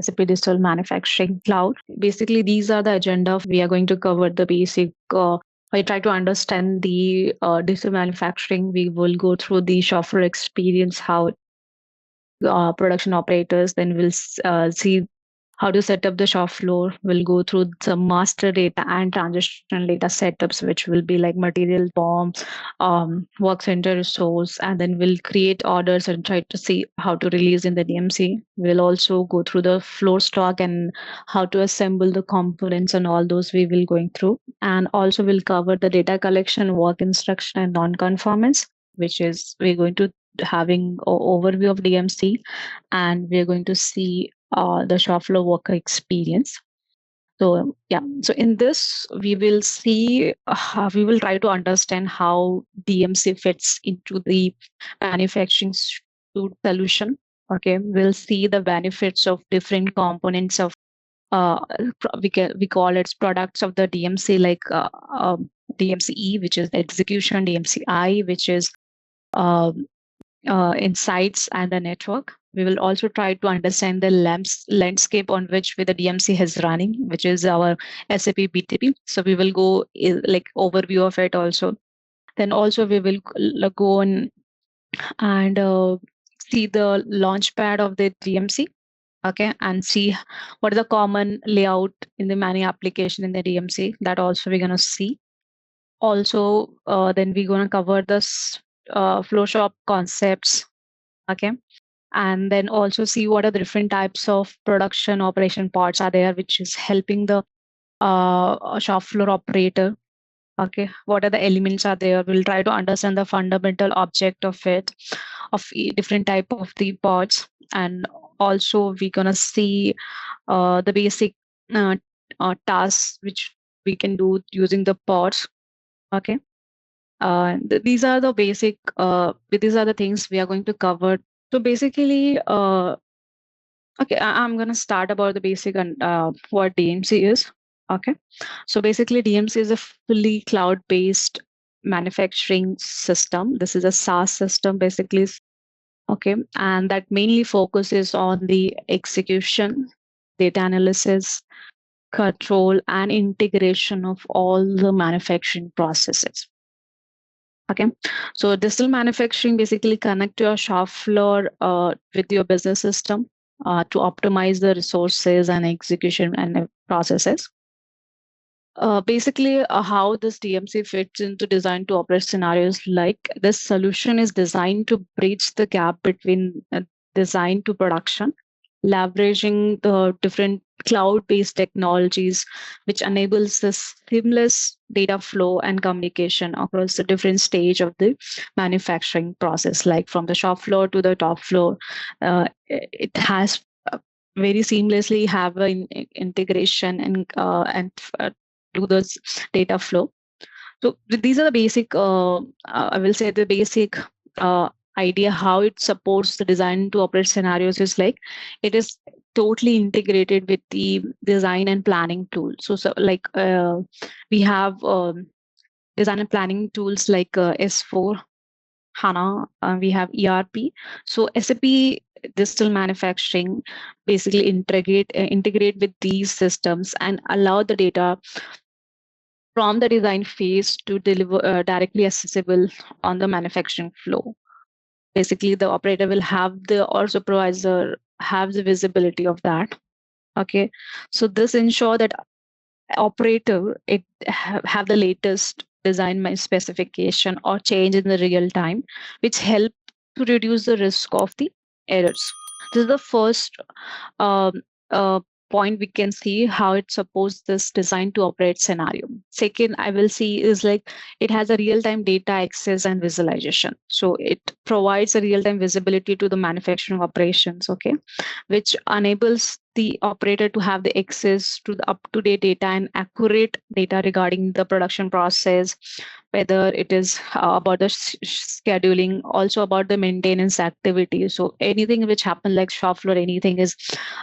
SAP Digital Manufacturing Cloud. Basically, these are the agenda. We are going to cover the basic. I try to understand the digital manufacturing. We will go through the shop floor experience, how production operators. Then we'll see how to set up the shop floor. We'll go through some master data and transitional data setups, which will be like material form, work center resource, and then we'll create orders and try to see how to release in the DMC. We'll also go through the floor stock and how to assemble the components and all those we will going through. And also we'll cover the data collection, work instruction, and non-conformance, which is we're going to having an overview of DMC, and we're going to see the shop floor worker experience. So yeah, so in this we will see we will try to understand how DMC fits into the manufacturing solution. Okay, we'll see the benefits of different components of we call it products of the DMC, like DMCE, which is execution, DMCI, which is insights and the network. We will also try to understand the landscape on which the DMC is running, which is our SAP BTP. So we will go like overview of it also. Then also we will go on and see the Launchpad of the DMC. Okay, and see what is the common layout in the many application in the DMC. That also we're gonna see. Also, then we're gonna cover this flow shop concepts. Okay, and then also see what are the different types of production operation parts are there, which is helping the shop floor operator. Okay, what are the elements are there? We'll try to understand the fundamental object of it, of different type of the parts, and also we're gonna see the basic tasks which we can do using the parts. Okay, these are the basic. These are the things we are going to cover. So basically, okay, I'm going to start about the basic and what DMC is. Okay, so basically, DMC is a fully cloud-based manufacturing system. This is a SaaS system, basically. Okay, and that mainly focuses on the execution, data analysis, control, and integration of all the manufacturing processes. Okay, so digital manufacturing basically connect your shop floor with your business system to optimize the resources and execution and processes. Basically, how this DMC fits into design to operate scenarios, like this solution is designed to bridge the gap between design to production, leveraging the different cloud-based technologies, which enables this seamless data flow and communication across the different stage of the manufacturing process, like from the shop floor to the top floor. It has very seamlessly have an integration and do this data flow. So these are the basic, I will say the basic idea how it supports the design to operate scenarios is like it is totally integrated with the design and planning tool. So like we have design and planning tools like S4 HANA, we have ERP. So SAP Digital Manufacturing basically integrate with these systems and allow the data from the design phase to deliver directly accessible on the manufacturing flow. Basically, the operator will have or supervisor have the visibility of that. Okay, so this ensure that operator have the latest design specification or change in the real time, which help to reduce the risk of the errors. This is the first point we can see how it supports this design to operate scenario. Second, I will see is like it has a real-time data access and visualization. So it provides a real-time visibility to the manufacturing operations, okay, which enables the operator to have the access to the up-to-date data and accurate data regarding the production process, whether it is about the scheduling, also about the maintenance activity. So anything which happen like shop floor, anything is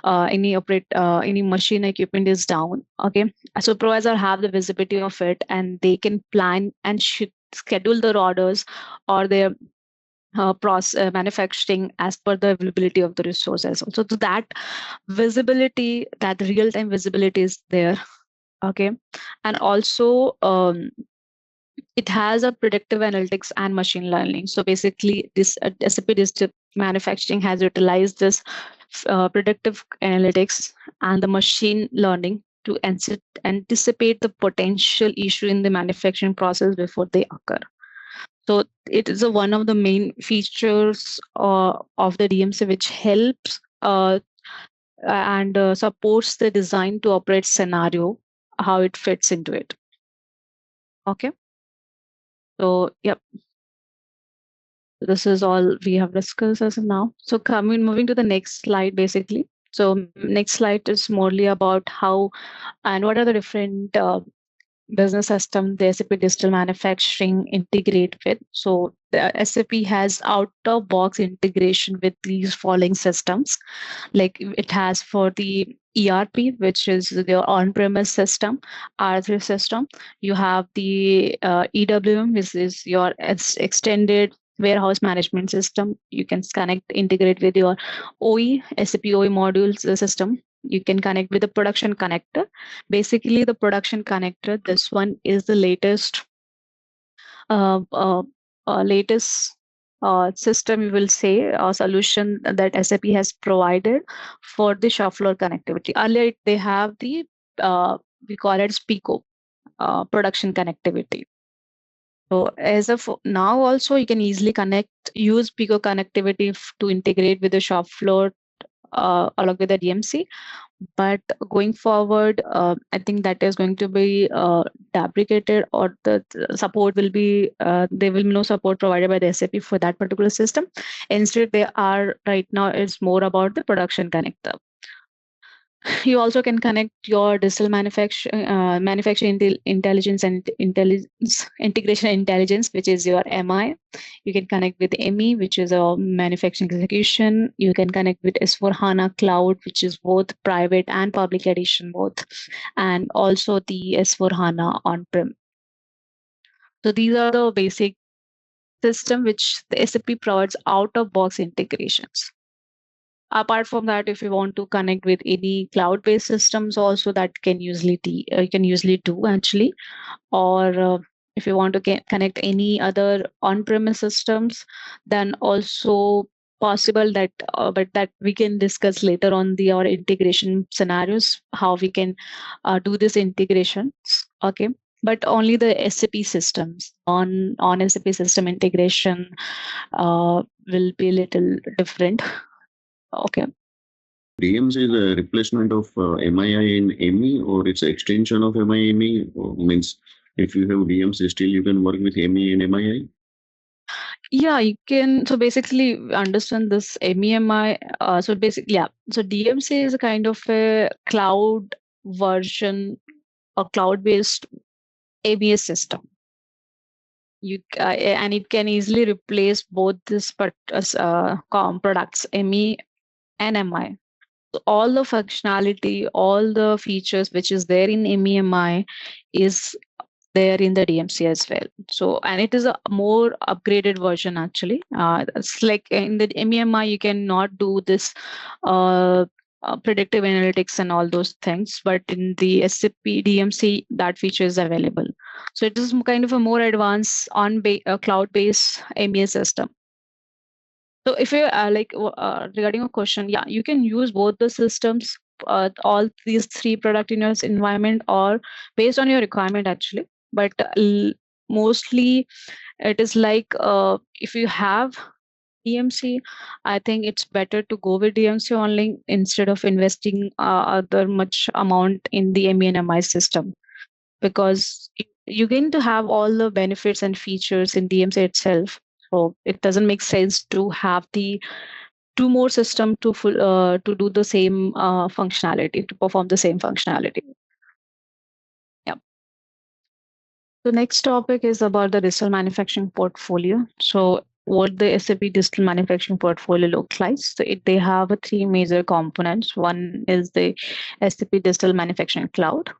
any machine equipment is down. Okay, a supervisor have the visibility of it, and they can plan and schedule their orders or their manufacturing as per the availability of the resources. So to that visibility, that real-time visibility is there. Okay, and also it has a predictive analytics and machine learning. So basically, this SAP Digital Manufacturing has utilized this predictive analytics and the machine learning to anticipate the potential issue in the manufacturing process before they occur. So it is one of the main features of the DMC, which helps and supports the design to operate scenario, how it fits into it. Okay. So, yep. This is all we have discussed as of now. So moving to the next slide, basically. So next slide is morely about how and what are the different business system the SAP Digital Manufacturing integrate with. So the SAP has out-of-box integration with these following systems. Like it has for the ERP, which is your on-premise system, R3 system. You have the EWM, which is your extended warehouse management system. You can integrate with your OE, SAP OE modules system. You can connect with the production connector. Basically, the production connector, this one is the latest system, you will say, solution that SAP has provided for the shop floor connectivity. Earlier, they have the, we call it PICO, production connectivity. So as of now, also, you can easily use PICO connectivity to integrate with the shop floor along with the DMC. But going forward, I think that is going to be deprecated, or the support will be, there will be no support provided by the SAP for that particular system. Instead, they are right now, it's more about the production connector. You also can connect your digital manufacturing intelligence and integration intelligence, which is your MI. You can connect with ME, which is a manufacturing execution. You can connect with S/4HANA Cloud, which is both private and public edition both, and also the S/4HANA on-prem. So these are the basic system which the SAP provides out-of-box integrations. Apart from that, if you want to connect with any cloud-based systems, also that can usually do actually, or if you want to connect any other on-premise systems, then also possible that, but that we can discuss later on our integration scenarios, how we can do this integration. Okay. But only the SAP systems on SAP system integration will be a little different. Okay. DMC is a replacement of MII in ME, or it's an extension of MI/ME? Means if you have DMC, still you can work with ME and MII? Yeah, you can. So basically, understand this MEMI. So basically, yeah. So DMC is a kind of a cloud version or cloud-based ABS system. And it can easily replace both this products, ME and MI. So all the functionality, all the features which is there in MEMI is there in the DMC as well. So, and it is a more upgraded version actually. It's like in the MEMI, you cannot do this predictive analytics and all those things, but in the SAP DMC, that feature is available. So it is kind of a more advanced cloud-based MES system. So if you regarding a question, yeah, you can use both the systems, all these three product in your environment, or based on your requirement actually. But mostly it is like if you have DMC, I think it's better to go with DMC only instead of investing other much amount in the ME and MI system, because you're going to have all the benefits and features in DMC itself. So it doesn't make sense to have the two more system to do the same functionality, to perform the same functionality. Yeah. The next topic is about the digital manufacturing portfolio. So what the SAP digital manufacturing portfolio looks like. So they have three major components. One is the SAP Digital Manufacturing Cloud.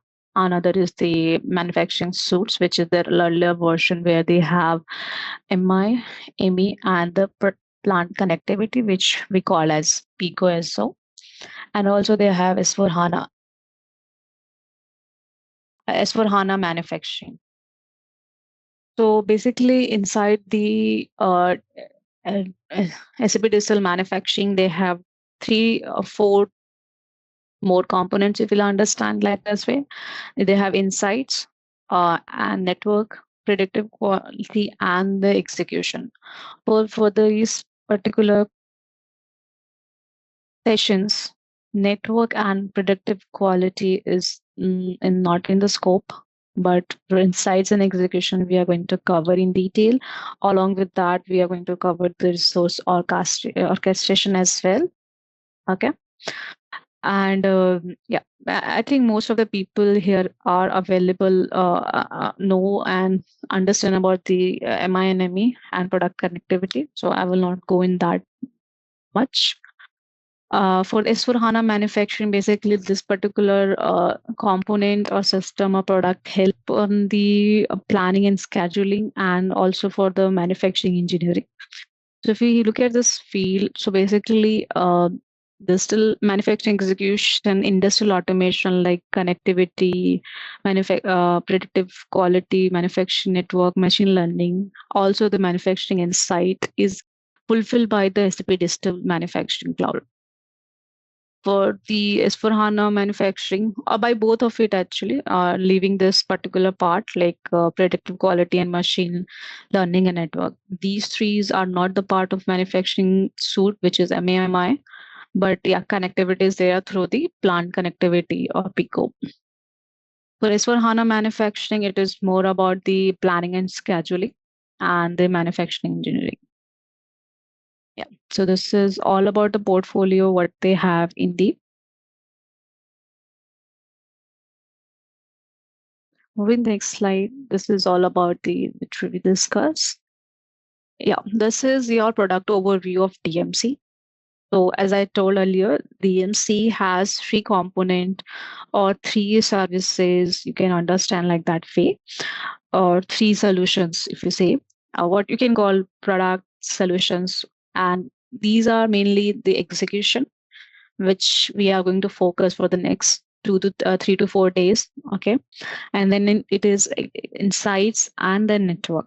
Another is the manufacturing suites, which is their earlier version where they have MI, ME, and the plant connectivity, which we call as PICO SO. And also they have S4HANA manufacturing. So basically inside the SAP Digital Manufacturing, they have 3 or 4 more components, if you'll understand like this way. They have insights and network, predictive quality, and the execution. For these particular sessions, network and predictive quality is not in the scope, but for insights and execution, we are going to cover in detail. Along with that, we are going to cover the resource orchestration as well. Okay. And yeah, I think most of the people here are available, know and understand about the MI and ME and product connectivity. So I will not go in that much. For S4HANA manufacturing, basically this particular component or system or product help on the planning and scheduling, and also for the manufacturing engineering. So if we look at this field, so basically digital manufacturing execution, industrial automation like connectivity, predictive quality, manufacturing network, machine learning, also the manufacturing insight is fulfilled by the SAP Digital Manufacturing Cloud. For the S4HANA manufacturing, or by both of it actually, leaving this particular part like predictive quality and machine learning and network. These three are not the part of manufacturing suite, which is MAMI, but yeah, connectivity is there through the plant connectivity or PICO. For S4HANA manufacturing, it is more about the planning and scheduling and the manufacturing engineering. Yeah, so this is all about the portfolio, what they have in the. Moving the next slide, this is all about the which we discuss. Yeah, this is your product overview of DMC. So as I told earlier, DMC has 3 component or 3 services. You can understand like that way, or 3 solutions, if you say, what you can call product solutions. And these are mainly the execution, which we are going to focus for the next 3 to 4 days. Okay. And then it is insights and the network.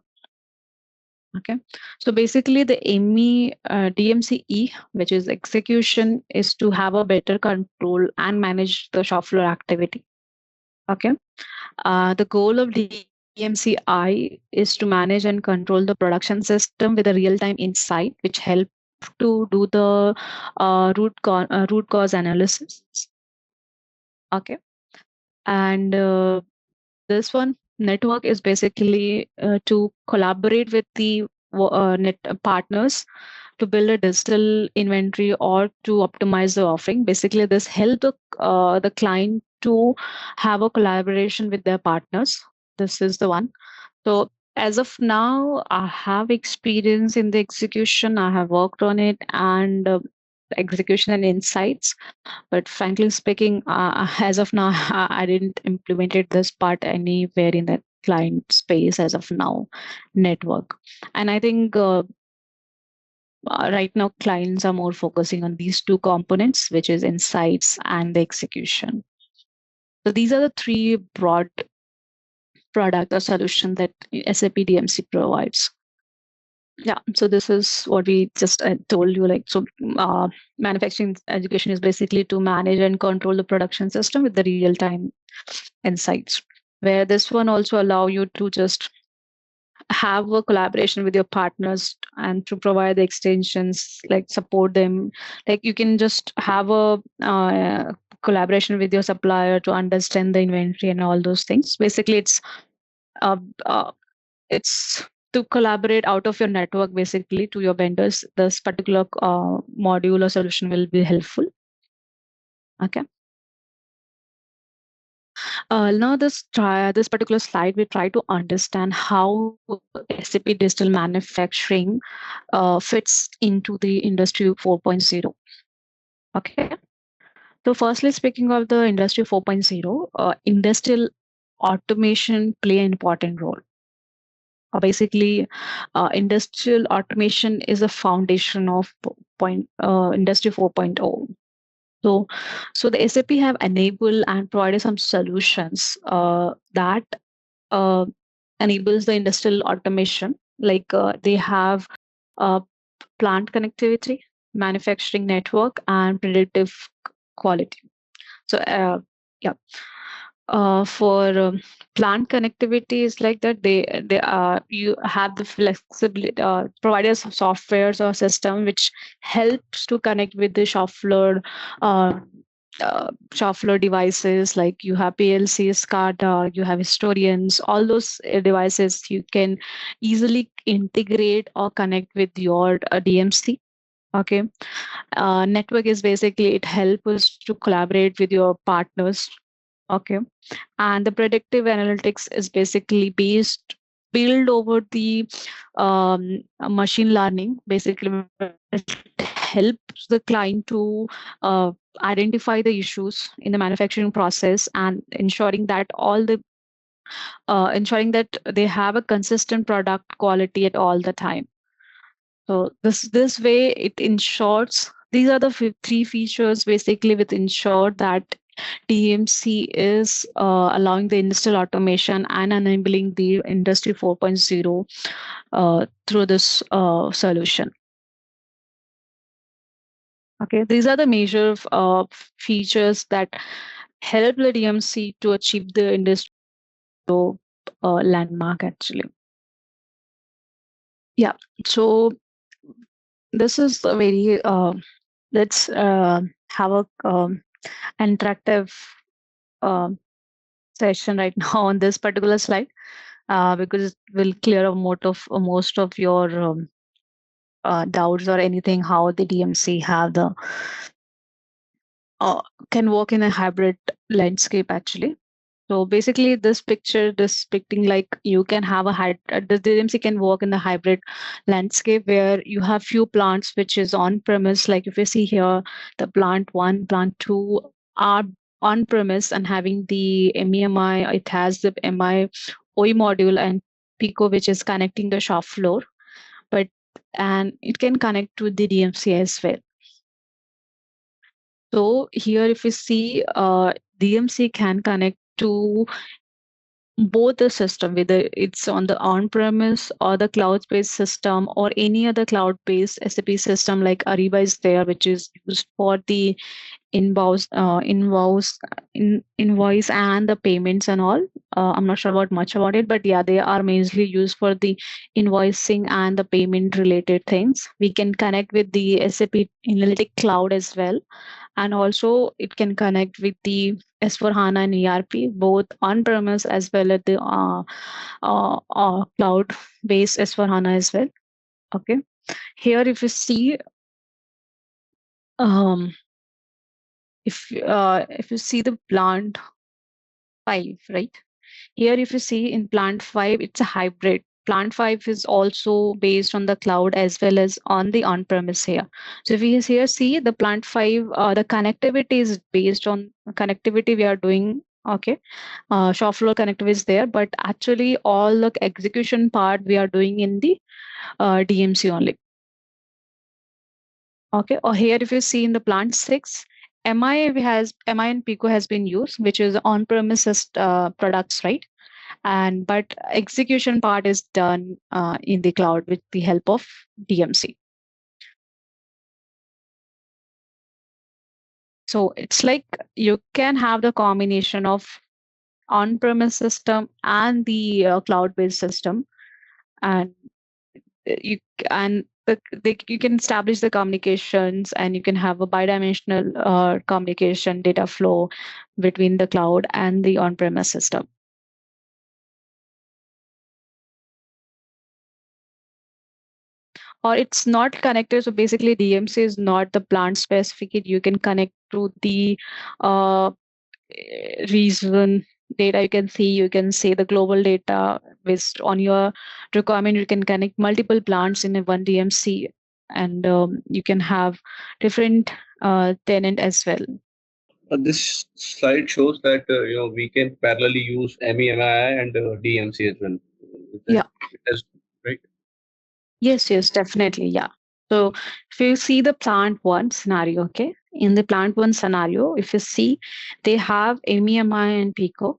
Okay, so basically the ME DMCE, which is execution, is to have a better control and manage the shop floor activity. Okay, the goal of DMCI is to manage and control the production system with a real-time insight, which help to do the root cause analysis. Okay, and this one network is basically to collaborate with the net partners to build a digital inventory or to optimize the offering. Basically, this help the client to have a collaboration with their partners. This is the one. So as of now, I have experience in the execution. I have worked on it, and execution and insights. But frankly speaking, as of now, I didn't implemented this part anywhere in the client space as of now, network. And I think right now clients are more focusing on these 2 components, which is insights and the execution. So these are the 3 broad product or solution that SAP DMC provides. Yeah, so this is what we just told you. Like, so manufacturing education is basically to manage and control the production system with the real-time insights, where this one also allow you to just have a collaboration with your partners and to provide the extensions, like support them. Like you can just have a collaboration with your supplier to understand the inventory and all those things. Basically, it's to collaborate out of your network, basically to your vendors. This particular module or solution will be helpful. Okay. Now this particular slide, we try to understand how SAP Digital Manufacturing fits into the Industry 4.0. Okay. So firstly, speaking of the Industry 4.0, industrial automation play an important role. Basically, industrial automation is a foundation of Industry 4.0. So the SAP have enabled and provided some solutions that uh, enables the industrial automation. Like they have uh, plant connectivity, manufacturing network, and predictive quality. So yeah, for plant connectivity is like that. They you have the flexibility providers of softwares or system which helps to connect with the uh, shop floor devices, like you have PLCs, SCADA, you have historians, all those devices you can easily integrate or connect with your DMC. Okay. Network is basically it helps us to collaborate with your partners. Okay. And the predictive analytics is basically build over the machine learning. Basically, it helps the client to identify the issues in the manufacturing process and ensuring that they have a consistent product quality at all the time. So this way it ensures these are the three features basically which ensure that DMC is allowing the industrial automation and enabling the Industry 4.0 through this solution. Okay, these are the major features that help the DMC to achieve the industry landmark actually. Yeah, so this is a very let's have a interactive session right now on this particular slide because it will clear up most of your doubts or anything how the DMC have the can work in a hybrid landscape actually. So basically, this picture depicting like you can have the DMC can work in the hybrid landscape where you have few plants which is on premise. Like if you see here, the plant 1, plant 2 are on premise and having the MEMI. It has the MI OE module and Pico which is connecting the shop floor, and it can connect to the DMC as well. So here, if you see, DMC can connect to both the system, whether it's on the on-premise or the cloud-based system or any other cloud-based SAP system like Ariba is there, which is used for the invoice and the payments and all. I'm not sure about much about it, but yeah, they are mainly used for the invoicing and the payment related things. We can connect with the SAP Analytic Cloud as well, and also it can connect with the S4HANA and ERP, both on-premise as well as the cloud-based S4HANA as well. Okay, here if you see, if you see the plant 5, right? Here, if you see in plant 5, it's a hybrid. Plant 5 is also based on the cloud as well as on the on-premise here. So if we here see the plant 5, the connectivity is based on connectivity we are doing. Okay, shop floor connectivity is there, but actually all the execution part we are doing in the DMC only. Okay, or here if you see in the plant 6, MI and Pico has been used, which is on-premises products, right? But execution part is done in the cloud with the help of DMC. So it's like you can have the combination of on-premise system and the cloud-based system, and you you can establish the communications, and you can have a bidimensional communication data flow between the cloud and the on-premise system. Or it's not connected. So basically, DMC is not the plant specific. You can connect to the region data. You can see the global data based on your requirement. You can connect multiple plants in a one DMC, and you can have different tenant as well. This slide shows that we can parallelly use MEMI and DMC as well. Yeah. Right. Yes, definitely. Yeah. So if you see the plant one scenario, okay, in the plant one scenario, if you see, they have MEMI and Pico,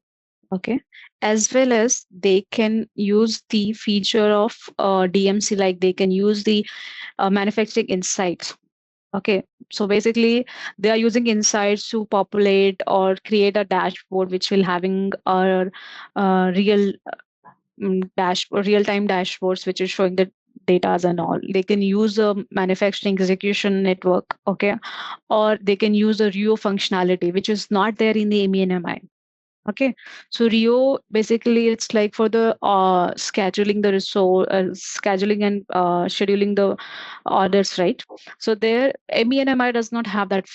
okay, as well as they can use the feature of DMC, like they can use the manufacturing insights. Okay, so basically they are using insights to populate or create a dashboard which will having a real-time dashboards which is showing the datas and all. They can use a manufacturing execution network, okay, or they can use a RIO functionality which is not there in the MENMI. Okay, so RIO basically it's like for the scheduling the resource, scheduling and scheduling the orders, right? So there, MENMI does not have that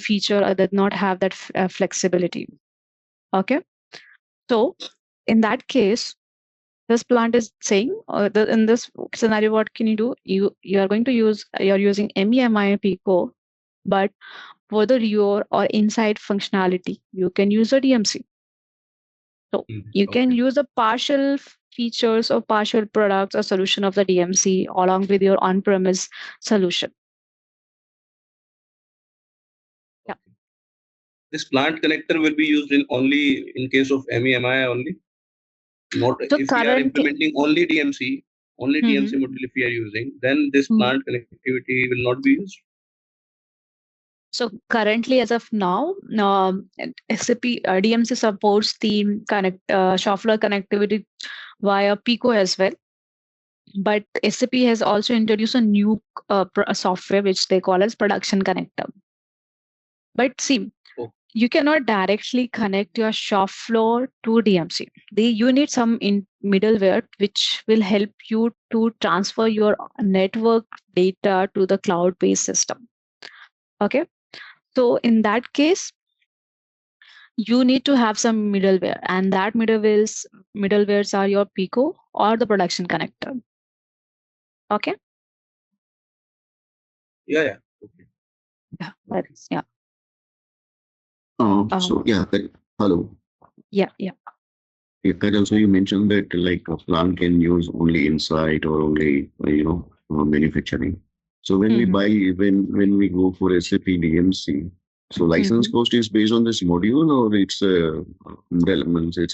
feature, or does not have that flexibility. Okay, so in that case, this plant is saying in this scenario, what can you do? You're using MEMI Pico, but for the RIO or inside functionality, you can use a DMC. So you can use the partial features or partial products or solution of the DMC along with your on-premise solution. Yeah. This plant connector will be used only in case of MEMI only. Not so if we are implementing only DMC module if we are using, then this plant connectivity will not be used. So currently, as of now, SAP DMC supports the shop floor connectivity via Pico as well. But SAP has also introduced a new software which they call as production connector. But see, you cannot directly connect your shop floor to DMC. You need some middleware which will help you to transfer your network data to the cloud-based system. Okay. So in that case, you need to have some middleware, and that middlewares are your Pico or the production connector. Okay. Yeah. Okay. Yeah. That is, yeah. So yeah, hello. Yeah. Also, you mentioned that like a plant can use only inside or only manufacturing. So when we buy, when we go for SAP DMC, so license cost is based on this module, or it's a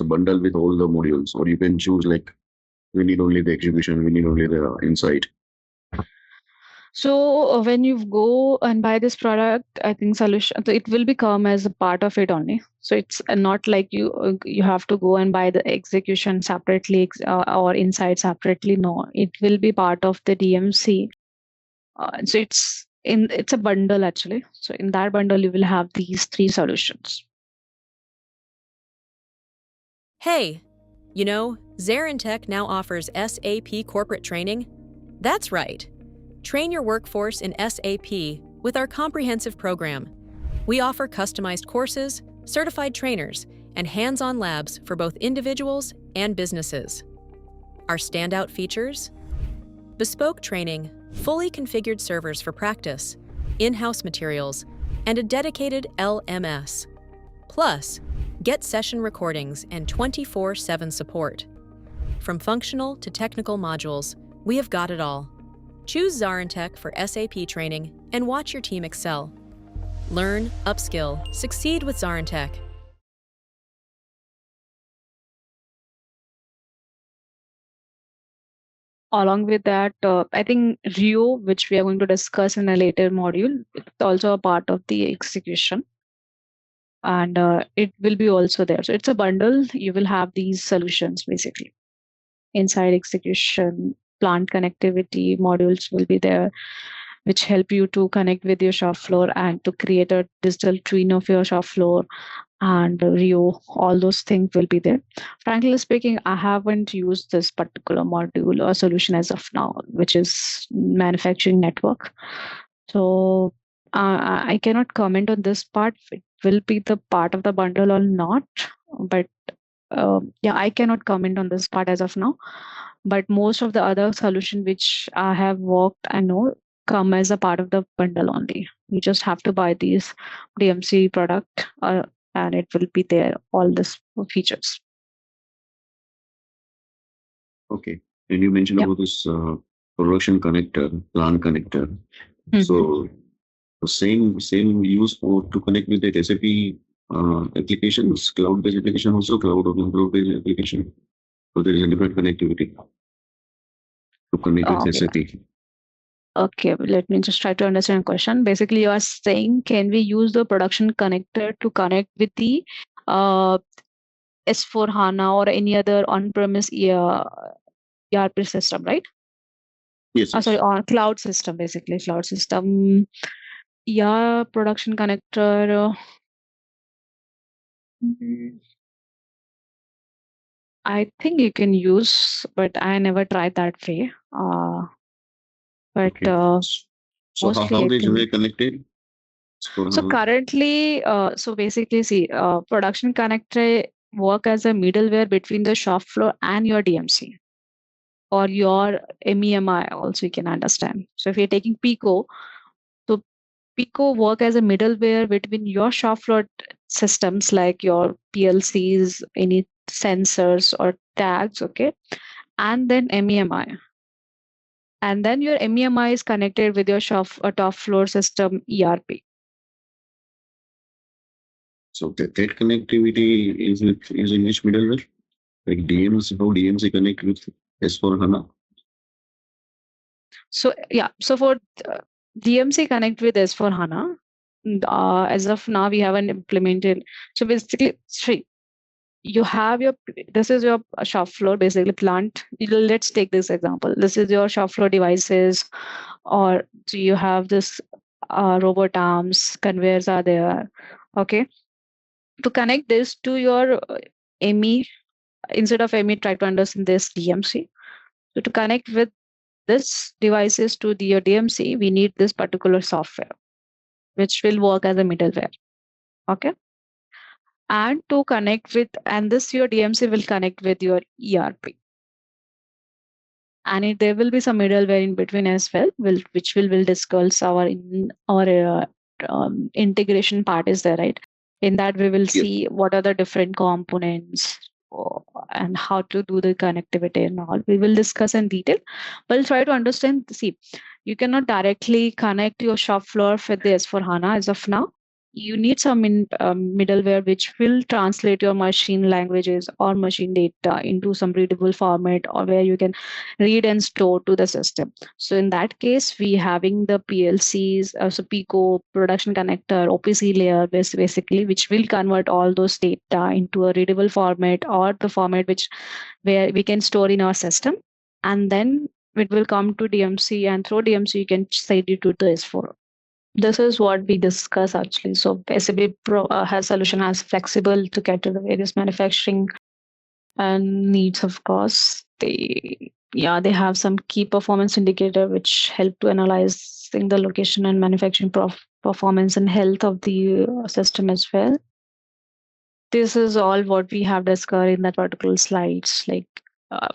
bundle with all the modules, or you can choose like we need only the execution, we need only the insight. So when you go and buy this product, I think solution, so it will become as a part of it only. So it's not like you have to go and buy the execution separately or inside separately. No, it will be part of the DMC. So it's a bundle actually. So in that bundle, you will have these three solutions. Hey, ZaranTech now offers SAP corporate training. That's right. Train your workforce in SAP with our comprehensive program. We offer customized courses, certified trainers, and hands-on labs for both individuals and businesses. Our standout features: bespoke training, fully configured servers for practice, in-house materials, and a dedicated LMS. Plus, get session recordings and 24/7 support. From functional to technical modules, we have got it all. Choose ZaranTech for SAP training and watch your team excel. Learn, upskill, succeed with ZaranTech. Along with that, I think RIO, which we are going to discuss in a later module, it's also a part of the execution. And it will be also there. So it's a bundle. You will have these solutions basically. Inside execution, plant connectivity modules will be there, which help you to connect with your shop floor and to create a digital twin of your shop floor and RIO. All those things will be there. Frankly speaking, I haven't used this particular module or solution as of now, which is manufacturing network. So I cannot comment on this part. It will be the part of the bundle or not, but I cannot comment on this part as of now. But most of the other solution which I have worked, I know come as a part of the bundle only. You just have to buy these DMC product and it will be there, all these features. Okay. And you mentioned about this production connector, plant connector. So the same use to connect with the SAP applications, cloud-based application, also cloud-based application. So there is a different connectivity to connect with SAP. Okay, let me just try to understand the question. Basically, you are saying, can we use the production connector to connect with the S4 HANA or any other on-premise ERP system, right? Yes. Sorry, on cloud system, basically cloud system. Yeah, production connector. I think you can use, but I never tried that way. But so how they are connected? So currently, so basically, see, production connector work as a middleware between the shop floor and your DMC or your MEMI. Also, you can understand. So if you're taking Pico, so Pico work as a middleware between your shop floor systems like your PLCs, any sensors or tags, okay, and then MEMI. And then your MEMI is connected with your top floor system ERP. So that connectivity is in which middleware? Like DMC, how DMC connect with S4 HANA? So yeah, so for DMC connect with S4 HANA, as of now we haven't implemented. So basically, you have this is your shop floor, basically plant. Let's take this example. This is your shop floor devices, or so you have this robot arms, conveyors are there. Okay. To connect this to your ME, instead of ME, try to understand this DMC. So to connect with this devices to your DMC, we need this particular software, which will work as a middleware. Okay. And to connect with, and this your DMC will connect with your ERP. And there will be some middleware in between as well, which we'll discuss our integration part is there, right? In that we will see what are the different components and how to do the connectivity and all. We will discuss in detail, but we'll try to understand. See, you cannot directly connect your shop floor with the S4 HANA as of now. You need some middleware which will translate your machine languages or machine data into some readable format, or where you can read and store to the system. So in that case, we having the PLCs, so Pico, production connector, OPC layer, basically, which will convert all those data into a readable format or the format where we can store in our system, and then it will come to DMC, and through DMC you can send it to the S4. This is what we discuss actually. So SAP has solution as flexible to cater the various manufacturing and needs. Of course, they have some key performance indicator which help to analyzing the location and manufacturing performance and health of the system as well. This is all what we have discussed in that particular slides. Like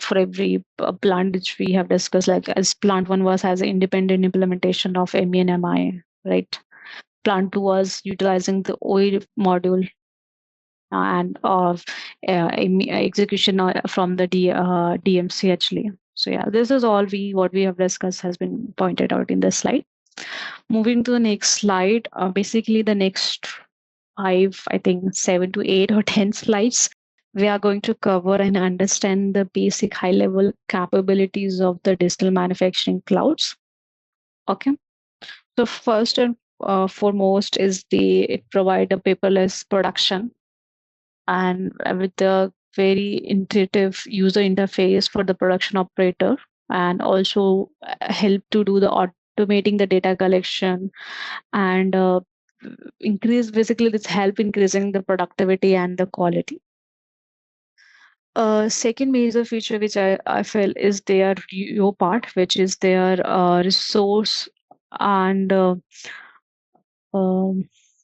for every plant which we have discussed, like as plant 1 has an independent implementation of ME and MI. Right, plant 2 was utilizing the OE module and of execution from the DMC actually. So yeah, this is all what we have discussed has been pointed out in this slide. Moving to the next slide, basically the next 5, I think 7 to 8 or 10 slides, we are going to cover and understand the basic high-level capabilities of the digital manufacturing clouds. Okay. So first and foremost is it provide a paperless production and with the very intuitive user interface for the production operator, and also help to do the automating the data collection and this help increasing the productivity and the quality. Second major feature which I feel is their your part, which is their resource and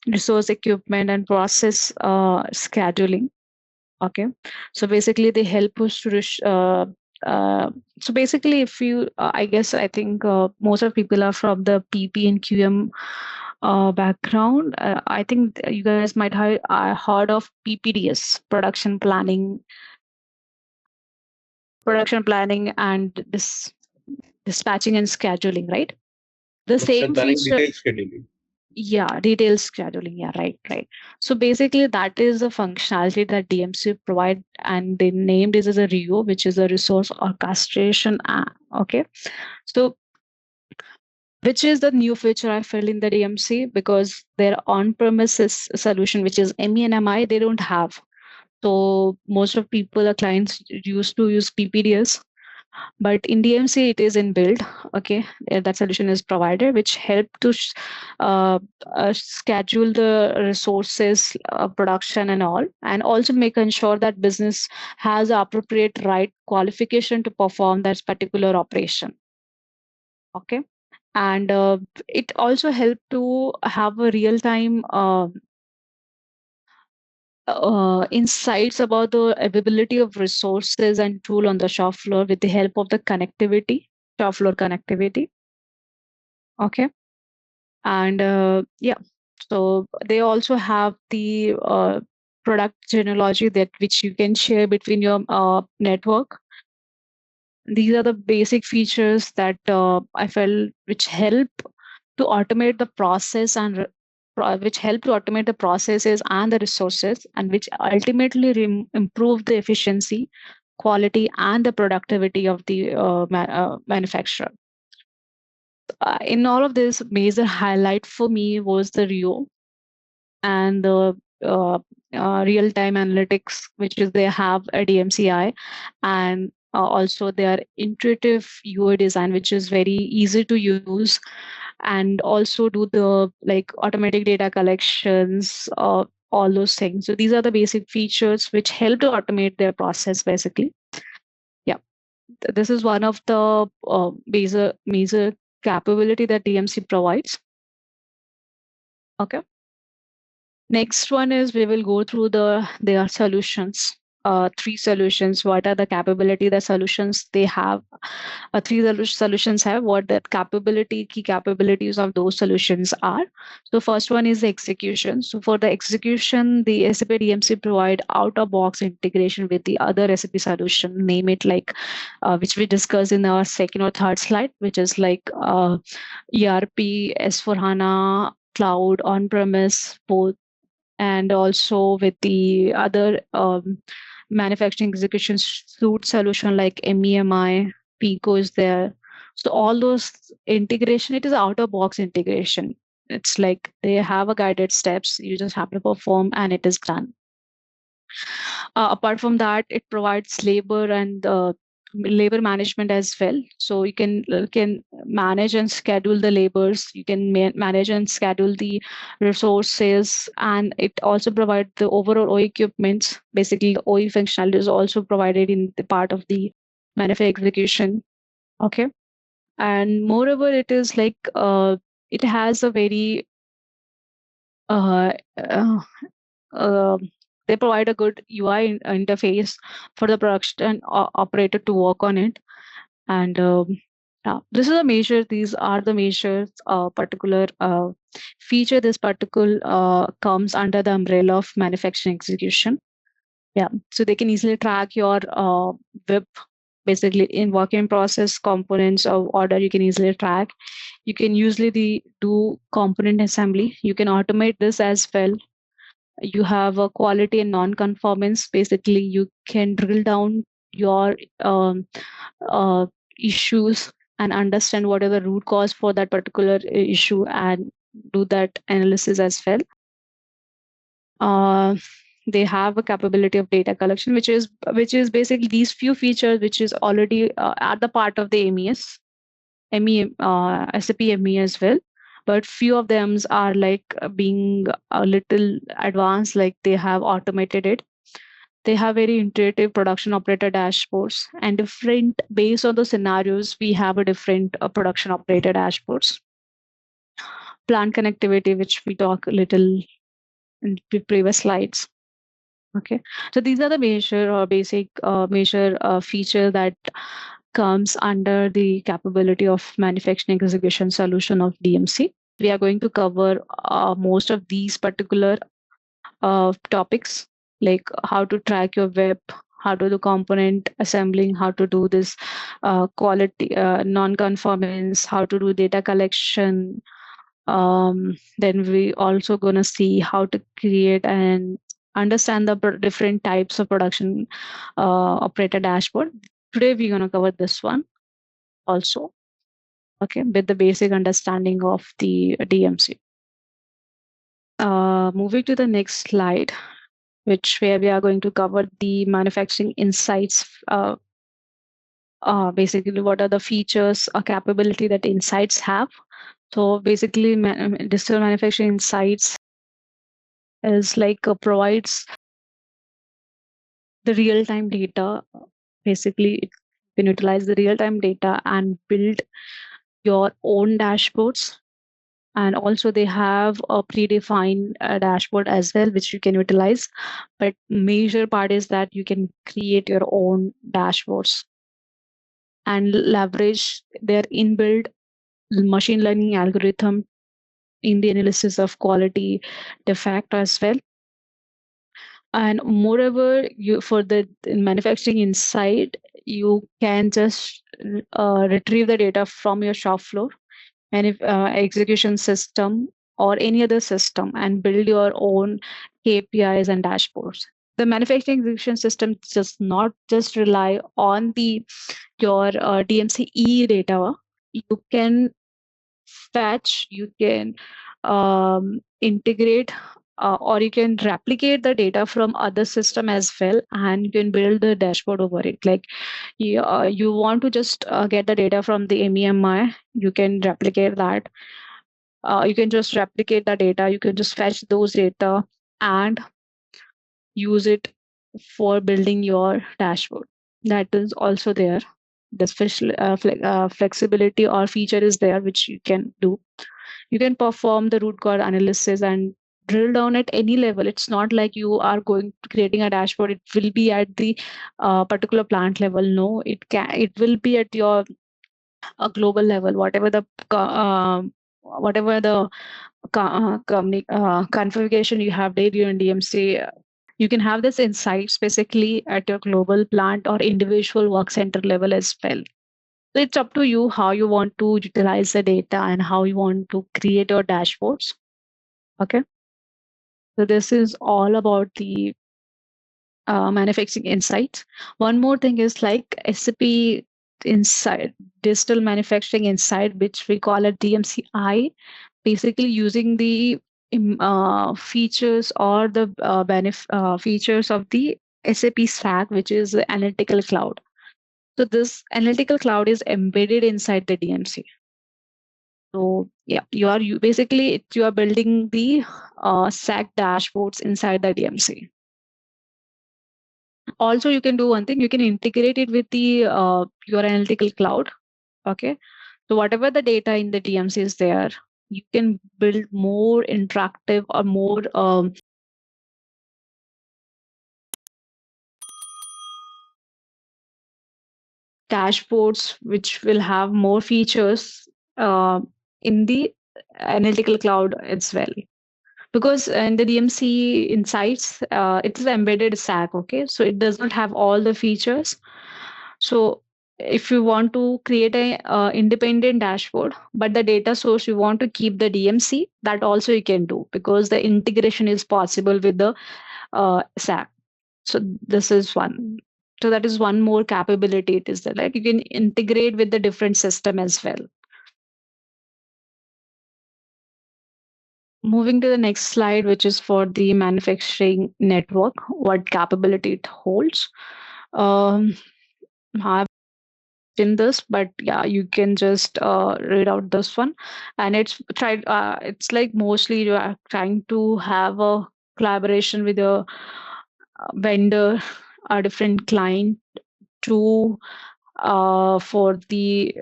resource equipment and process scheduling. Okay, so basically they help us to So basically, if you, I think most of people are from the PP and QM background. I think you guys might have heard of PPDS, production planning and dispatching and scheduling, right? The same feature. Detailed scheduling. Yeah, detailed scheduling. Yeah, right. So basically, that is the functionality that DMC provide, and they named this as a RIO, which is a resource orchestration. Okay, so which is the new feature I felt in the DMC, because their on-premises solution, which is ME and MI, they don't have. So most of people, the clients used to use PPDS, but in DMC it is inbuilt. Okay, that solution is provided, which help to schedule the resources, production and all, and also make ensure that business has the appropriate right qualification to perform that particular operation. Okay, and it also helped to have a real-time insights about the availability of resources and tool on the shop floor with the help of the shop floor connectivity. Okay, and so they also have the product genealogy that which you can share between your network. These are the basic features that I felt which help to automate the process and which help to automate the processes and the resources, and which ultimately improve the efficiency, quality, and the productivity of the manufacturer. In all of this, major highlight for me was the RIO and the real-time analytics, which is they have a DMCI, and also their intuitive UI design, which is very easy to use, and also do the like automatic data collections, all those things. So these are the basic features which help to automate their process basically. Yeah, this is one of the major capability that DMC provides. Okay. Next one is we will go through their solutions. Three solutions. What are the capability, the solutions they have? Three solutions have what the key capabilities of those solutions are. So first one is the execution. So for the execution, the SAP DMC provide out-of-box integration with the other SAP solution. Name it like which we discussed in our second or third slide, which is like ERP, S4HANA, cloud, on-premise, both, and also with the other manufacturing execution suite solution like MEMI, Pico is there. So all those integration, it is out-of-box integration. It's like they have a guided steps. You just have to perform and it is done. Apart from that, it provides labor and labor management as well. So you can manage and schedule the labors. You can manage and schedule the resources, and it also provides the overall OE equipment. Basically, the OE functionality is also provided in the part of the manufacturing execution. Okay, and moreover, it is like it has a very they provide a good UI interface for the production operator to work on it. And this is a measure. These are the measures. Particular feature. This particular comes under the umbrella of manufacturing execution. Yeah, so they can easily track your WIP. Basically, in work in process components of order, you can easily track. You can usually do component assembly. You can automate this as well. You have a quality and non-conformance. Basically, you can drill down your issues and understand what are the root cause for that particular issue and do that analysis as well. They have a capability of data collection, which is basically these few features, which is already at the part of the MES, SAP ME as well. But few of them are like being a little advanced, like they have automated it. They have very intuitive production operator dashboards, and different based on the scenarios, we have a different production operator dashboards. Plant connectivity, which we talk a little in the previous slides. Okay, so these are the major or basic major feature that comes under the capability of manufacturing execution solution of DMC. We are going to cover most of these particular topics, like how to track your web, how to do component assembling, how to do this quality non-conformance, how to do data collection. Then we also gonna see how to create and understand the different types of production operator dashboard. Today we're gonna cover this one also, okay, with the basic understanding of the DMC. Moving to the next slide, where we are going to cover the manufacturing insights. Basically, what are the features or capability that insights have? So basically, digital manufacturing insights is like provides the real-time data. Basically, it can utilize the real-time data and build your own dashboards. And also they have a predefined dashboard as well, which you can utilize. But major part is that you can create your own dashboards and leverage their inbuilt machine learning algorithm in the analysis of quality defect as well. And moreover, you for the manufacturing insight, you can just retrieve the data from your shop floor and if execution system or any other system and build your own KPIs and dashboards. The manufacturing execution system does not just rely on the your DMCE data. You can fetch, you can integrate, or you can replicate the data from other system as well, and you can build the dashboard over it. Like you want to just get the data from the MEMI, you can replicate that. You can just replicate the data. You can just fetch those data and use it for building your dashboard. That is also there. The special flexibility or feature is there, which you can do. You can perform the root cause analysis and drill down at any level. It's not like you are going to creating a dashboard. It will be at the particular plant level. No, it will be at your global level. Whatever the configuration you have daily in DMC, you can have this insights basically at your global plant or individual work center level as well. So it's up to you how you want to utilize the data and how you want to create your dashboards. Okay. So this is all about the manufacturing insights. One more thing is like SAP Insight, Digital Manufacturing Insight, which we call it DMCI, basically using the features or the features of the SAP Stack, which is the analytical cloud. So this analytical cloud is embedded inside the DMC. So yeah, you are building the SAC dashboards inside the DMC. Also, you can do one thing, you can integrate it with the your analytical cloud. Okay. So whatever the data in the DMC is there, you can build more interactive or more dashboards, which will have more features in the analytical cloud as well. Because in the DMC insights, it is embedded SAC. Okay. So it does not have all the features. So if you want to create a independent dashboard, but the data source you want to keep the DMC, that also you can do because the integration is possible with the SAC. So this is one. So that is one more capability. It is that like you can integrate with the different system as well. Moving to the next slide, which is for the manufacturing network, what capability it holds. I've in this, but yeah, you can just read out this one. And it's it's like mostly you are trying to have a collaboration with a vendor, a different client to for the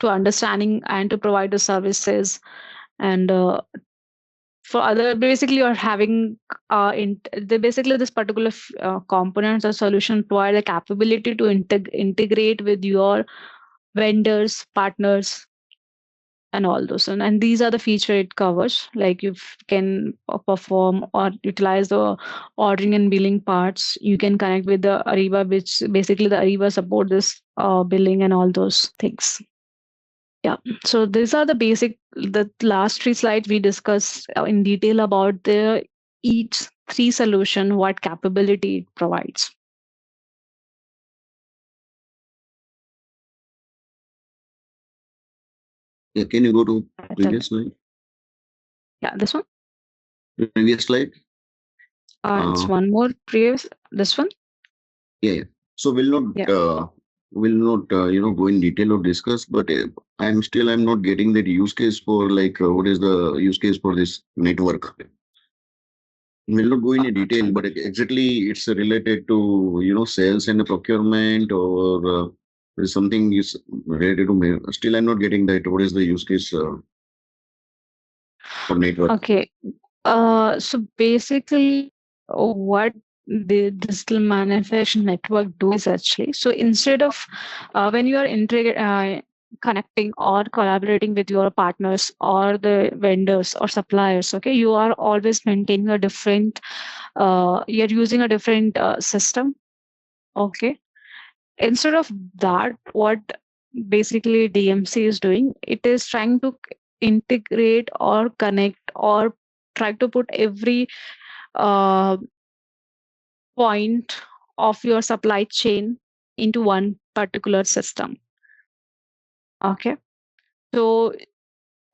to understanding and to provide the services and for other, basically you're having basically this particular components or solution provide the capability to integrate with your vendors, partners, and all those. And these are the feature it covers. Like you can perform or utilize the ordering and billing parts. You can connect with the Ariba, which basically the Ariba support this billing and all those things. Yeah, so these are the last 3 slides we discussed in detail about each 3 solution, what capability it provides. Yeah, can you go to previous slide? Yeah, this one? Previous slide? It's one more previous, this one? Yeah. So we'll not go in detail or discuss, but I'm not getting that use case for what is the use case for this network. We'll not go in detail, but exactly it's related to sales and procurement, or something is related to. Still, I'm not getting that. What is the use case for network? Okay. So basically, what the digital manufacturing network do is actually, so instead of when you are connecting or collaborating with your partners or the vendors or suppliers, okay, you are always maintaining a different, you're using a different system, okay. Instead of that, what basically DMC is doing, it is trying to integrate or connect or try to put every point of your supply chain into one particular system. Okay. So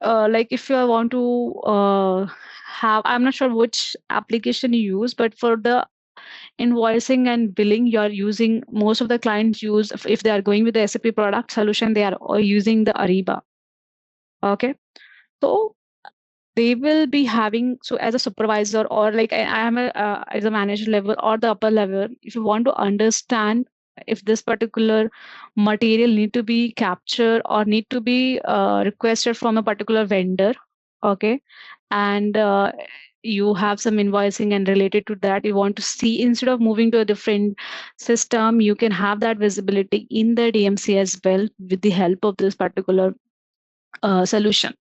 like if you want to I'm not sure which application you use, but for the invoicing and billing, you are using, most of the clients use, if they are going with the SAP product solution, they are using the Ariba. Okay. So they will be having, so as a supervisor or like I am as a manager level or the upper level, if you want to understand if this particular material need to be captured or need to be requested from a particular vendor, okay, and you have some invoicing and related to that, you want to see, instead of moving to a different system, you can have that visibility in the DMC as well with the help of this particular solution,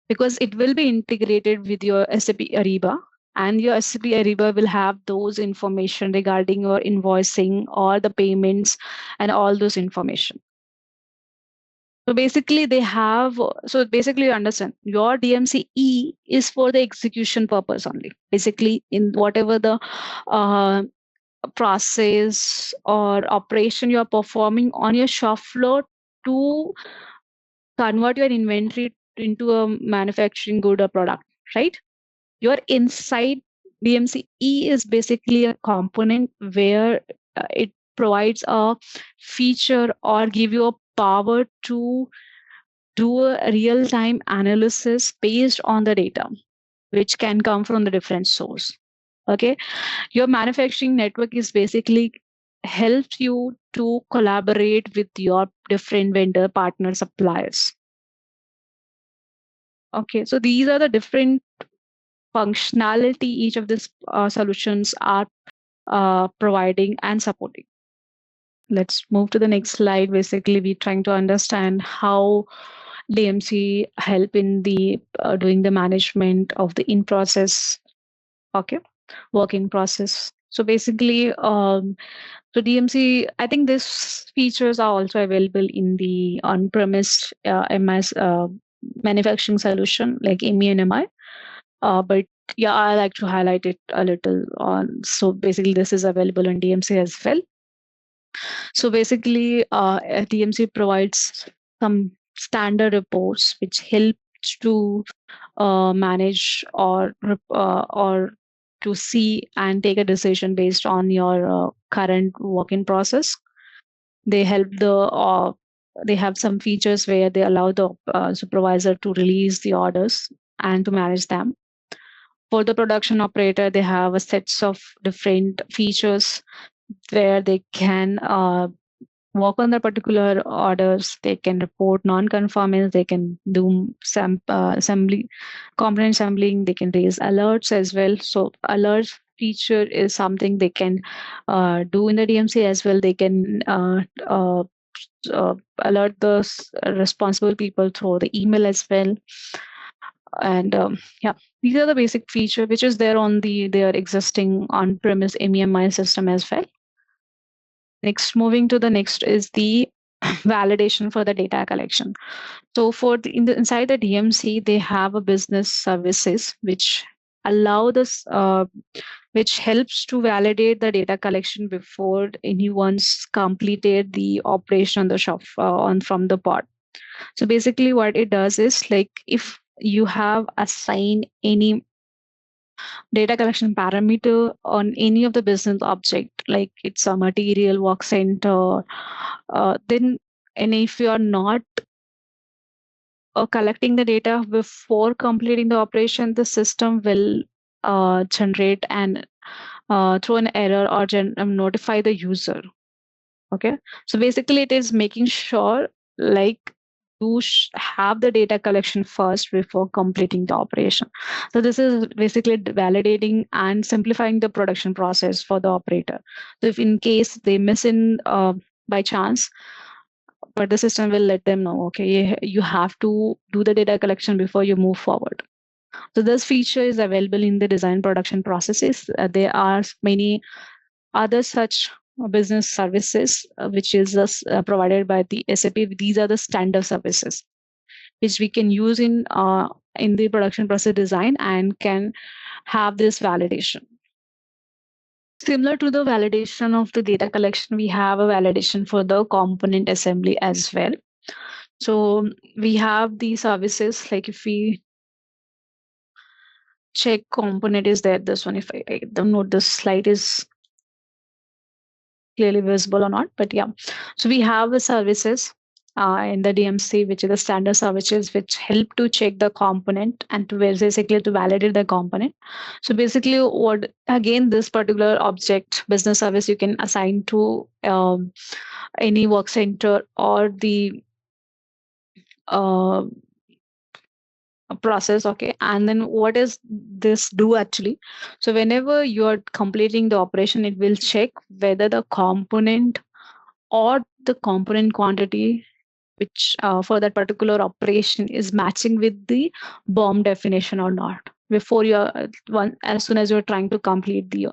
because it will be integrated with your SAP Ariba, and your SAP Ariba will have those information regarding your invoicing or the payments and all those information. So basically you understand your DMC E is for the execution purpose only. Basically in whatever the process or operation you are performing on your shop floor to convert your inventory into a manufacturing good or product, right? Your inside DMC E is basically a component where it provides a feature or give you a power to do a real-time analysis based on the data, which can come from the different source. Okay, your manufacturing network is basically helps you to collaborate with your different vendor partner suppliers. Okay, so these are the different functionality each of these solutions are providing and supporting. Let's move to the next slide. Basically, we're trying to understand how DMC help in the doing the management of the in-process, okay, work in process. So basically, so DMC, I think these features are also available in the on-premise MS manufacturing solution like ME and MI. But yeah, I like to highlight it a little on. So basically, this is available on DMC as well. So basically, DMC provides some standard reports which helps to manage or to see and take a decision based on your current work in process. They help they have some features where they allow the supervisor to release the orders and to manage them. For the production operator, they have a sets of different features where they can work on the particular orders. They can report non-conformance. They can do assembly, component assembling. They can raise alerts as well. So alert feature is something they can do in the DMC as well. They can alert the responsible people through the email as well. And yeah, these are the basic feature which is there on their existing on-premise MEMI system as well. Next, moving to the next is the validation for the data collection. So for inside the DMC, they have a business services which allow this, which helps to validate the data collection before anyone's completed the operation on the shop from the pod. So basically, what it does is like if you have assigned any data collection parameter on any of the business object, like it's a material, work center, then, and if you are not collecting the data before completing the operation, the system will generate and throw an error or notify the user. Okay, so basically it is making sure like you have the data collection first before completing the operation. So this is basically validating and simplifying the production process for the operator. So if in case they miss in by chance, but the system will let them know, okay, you have to do the data collection before you move forward. So this feature is available in the design production processes. There are many other such business services which is provided by the SAP. These are the standard services which we can use in the production process design and can have this validation. Similar to the validation of the data collection, we have a validation for the component assembly as well. So we have these services, like if we check component is there, this one, if I don't know the slide is clearly visible or not, but yeah. So we have the services in the DMC, which is the standard services, which help to check the component and to basically to validate the component. So basically, what again this particular object business service you can assign to any work center or the process. Okay, and then what does this do actually? So whenever you are completing the operation, it will check whether the component or the component quantity which for that particular operation is matching with the BOM definition or not before you're as soon as you're trying to complete the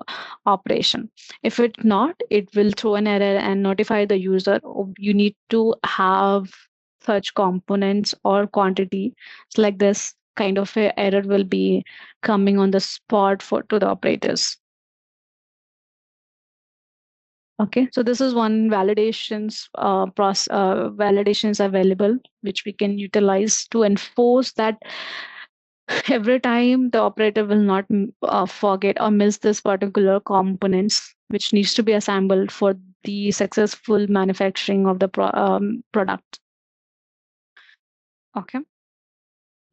operation. If it's not, it will throw an error and notify the user, you need to have such components or quantity. It's like this kind of a error will be coming on the spot to the operators. Okay, so this is one validations validations available which we can utilize to enforce that every time the operator will not forget or miss this particular components which needs to be assembled for the successful manufacturing of the product. Okay.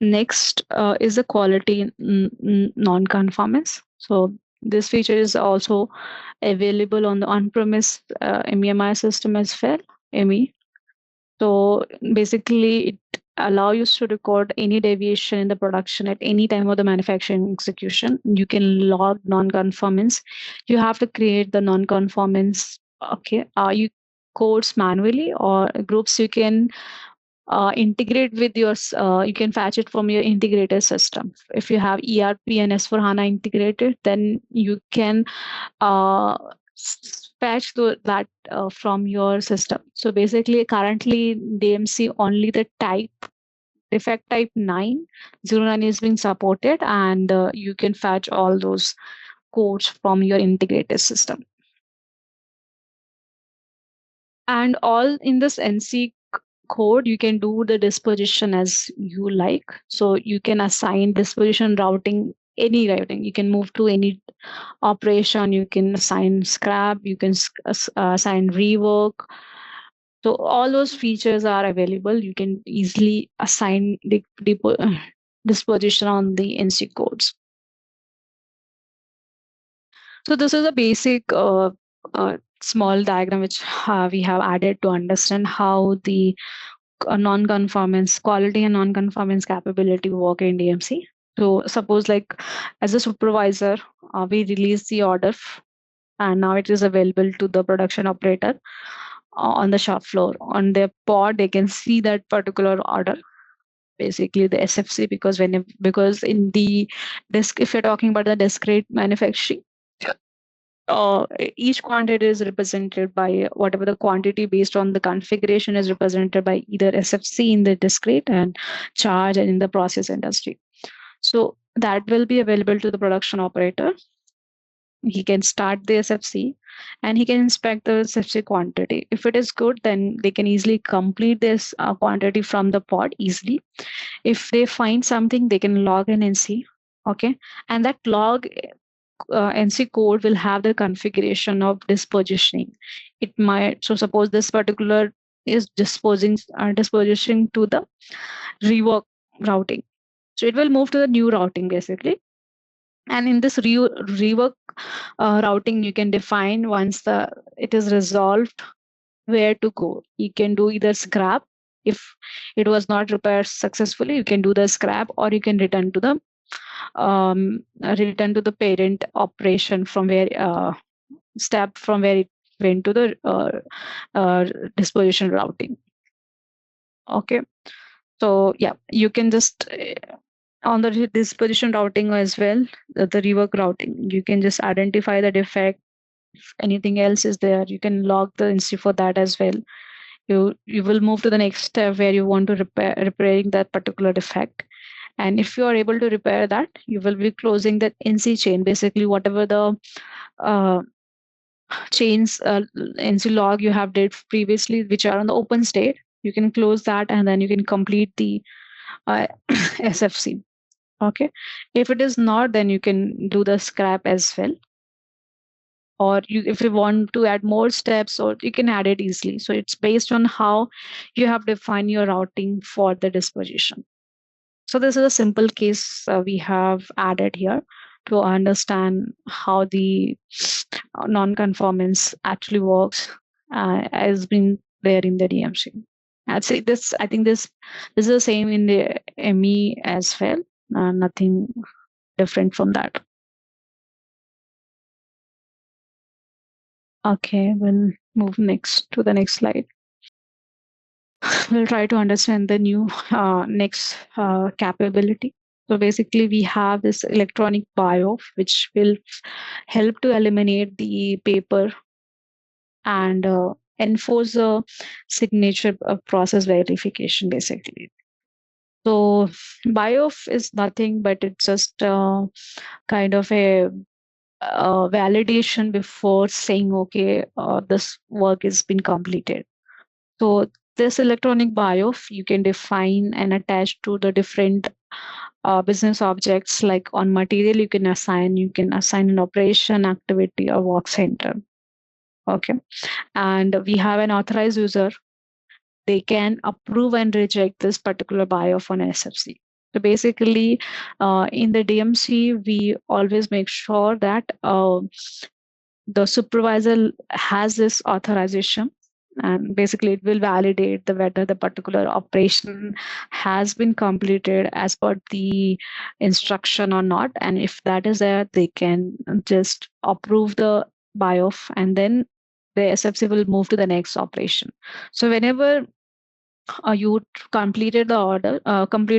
Next is the quality non-conformance. So this feature is also available on the on-premise MEMI system as well, ME. So basically, it allows you to record any deviation in the production at any time of the manufacturing execution. You can log non-conformance. You have to create the non-conformance. Okay, you codes manually or groups you can integrate with your, you can fetch it from your integrated system. If you have ERP and S/4HANA integrated, then you can fetch that from your system. So basically, currently DMC only the defect type 909 is being supported, and you can fetch all those codes from your integrated system. And all in this NC code, you can do the disposition as you like. So you can assign disposition routing, any routing. You can move to any operation. You can assign scrap. You can assign rework. So all those features are available. You can easily assign the disposition on the NC codes. So this is a basic small diagram which we have added to understand how the non-conformance quality and non-conformance capability work in DMC. So suppose like as a supervisor, we release the order and now it is available to the production operator on the shop floor. On their pod, they can see that particular order, basically the SFC, because in the disk, if you're talking about the discrete manufacturing, each quantity is represented by whatever the quantity based on the configuration is represented by either SFC in the discrete and charge and in the process industry. So that will be available to the production operator. He can start the SFC and he can inspect the SFC quantity. If it is good, then they can easily complete this quantity from the pod easily. If they find something, they can log in NC. Okay. And that log NC code will have the configuration of dispositioning. It might, so suppose this particular is dispositioning to the rework routing. So it will move to the new routing basically. And in this rework routing, you can define once it is resolved where to go. You can do either scrap. If it was not repaired successfully, you can do the scrap, or you can return to the parent operation from where step from where it went to the disposition routing. Okay, so yeah, you can just on the disposition routing as well, the rework routing, you can just identify the defect. If anything else is there, you can log the instance for that as well. You will move to the next step where you want to repairing that particular defect. And if you are able to repair that, you will be closing that NC chain. Basically, whatever the chains NC log you have did previously, which are on the open state, you can close that and then you can complete the SFC. Okay. If it is not, then you can do the scrap as well. Or if you want to add more steps, or you can add it easily. So it's based on how you have defined your routing for the disposition. So this is a simple case we have added here to understand how the non-conformance actually works has been there in the DMC. I'd say this. I think this is the same in the ME as well. Nothing different from that. Okay, we'll move next to the next slide. We'll try to understand the new next capability. So basically, we have this electronic buyoff, which will help to eliminate the paper and enforce a signature process verification, basically. So buyoff is nothing but it's just kind of a validation before saying, okay, this work has been completed. So this electronic buyoff, you can define and attach to the different business objects. Like on material, you can assign an operation, activity, or work center. Okay. And we have an authorized user. They can approve and reject this particular buyoff on SFC. So basically, in the DMC, we always make sure that the supervisor has this authorization, and basically it will validate whether the particular operation has been completed as per the instruction or not. And if that is there, they can just approve the buyoff, and then the SFC will move to the next operation. So whenever you completed the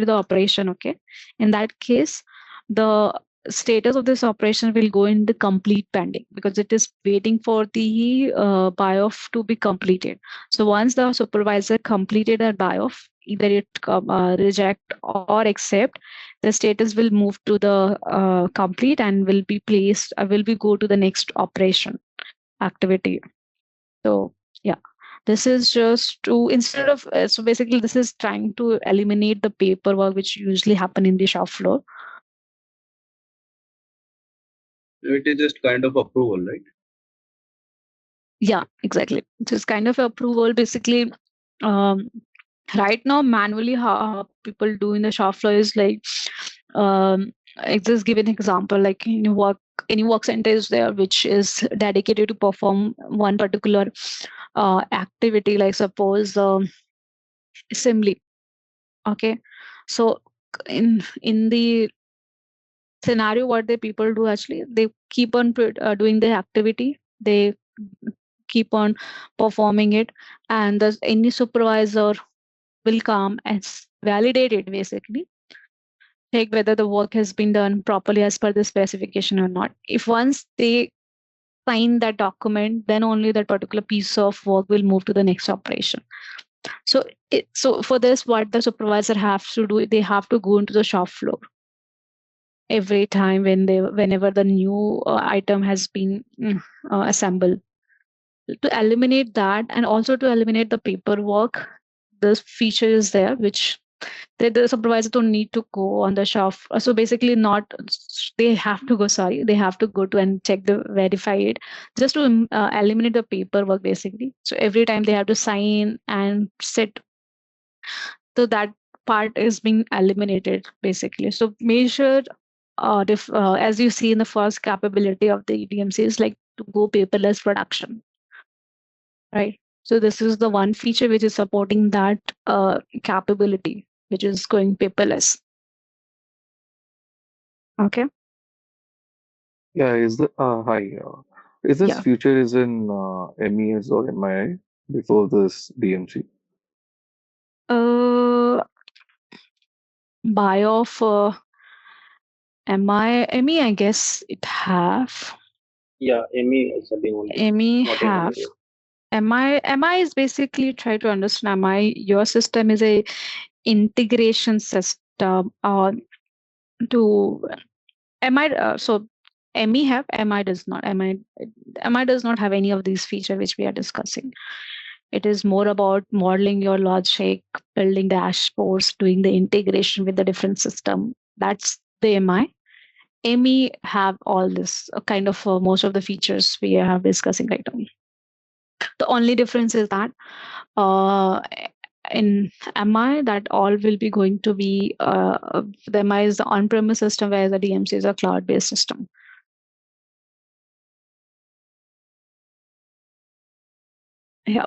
operation, okay, in that case, the status of this operation will go in the complete pending, because it is waiting for the buyoff to be completed. So once the supervisor completed a buyoff, either it reject or accept, the status will move to the complete and will be go to the next operation activity. So yeah, this is just to instead of so basically this is trying to eliminate the paperwork which usually happen in the shop floor. It is just kind of approval, right? Yeah, exactly. It is kind of approval. Basically, right now manually how people do in the shop floor is like I just give an example, like any work center is there which is dedicated to perform one particular activity, like suppose assembly. Okay, so in the scenario, what the people do actually, they keep on doing the activity, they keep on performing it, and any supervisor will come and validate it, basically check whether the work has been done properly as per the specification or not. If once they sign that document, then only that particular piece of work will move to the next operation. So for this, what the supervisor has to do, they have to go into the shop floor every time whenever the new item has been assembled, to eliminate that, and also to eliminate the paperwork. This feature is there which the supervisor don't need to go on the shop. So basically, not they have to go. Sorry, they have to go to and check the verify it, just to eliminate the paperwork, basically. So every time they have to sign and sit, so that part is being eliminated, basically. So major, as you see in the first capability of the DMC is like to go paperless production, right? So this is the one feature which is supporting that capability, which is going paperless. Okay. Yeah, is the hi. Is this feature is in MES or MII before this DMC? Buyoff ME, I guess it have. Yeah, ME is the only. ME have. MI is basically try to understand MI. Your system is a integration system to MI. So ME have, MI does not. MI does not have any of these features which we are discussing. It is more about modeling your logic, building dashboards, doing the integration with the different system. That's the MI. ME have all this kind of most of the features we are discussing right now. The only difference is that in MI, that all will be going to be the MI is the on-premise system, whereas the DMC is a cloud-based system. Yeah.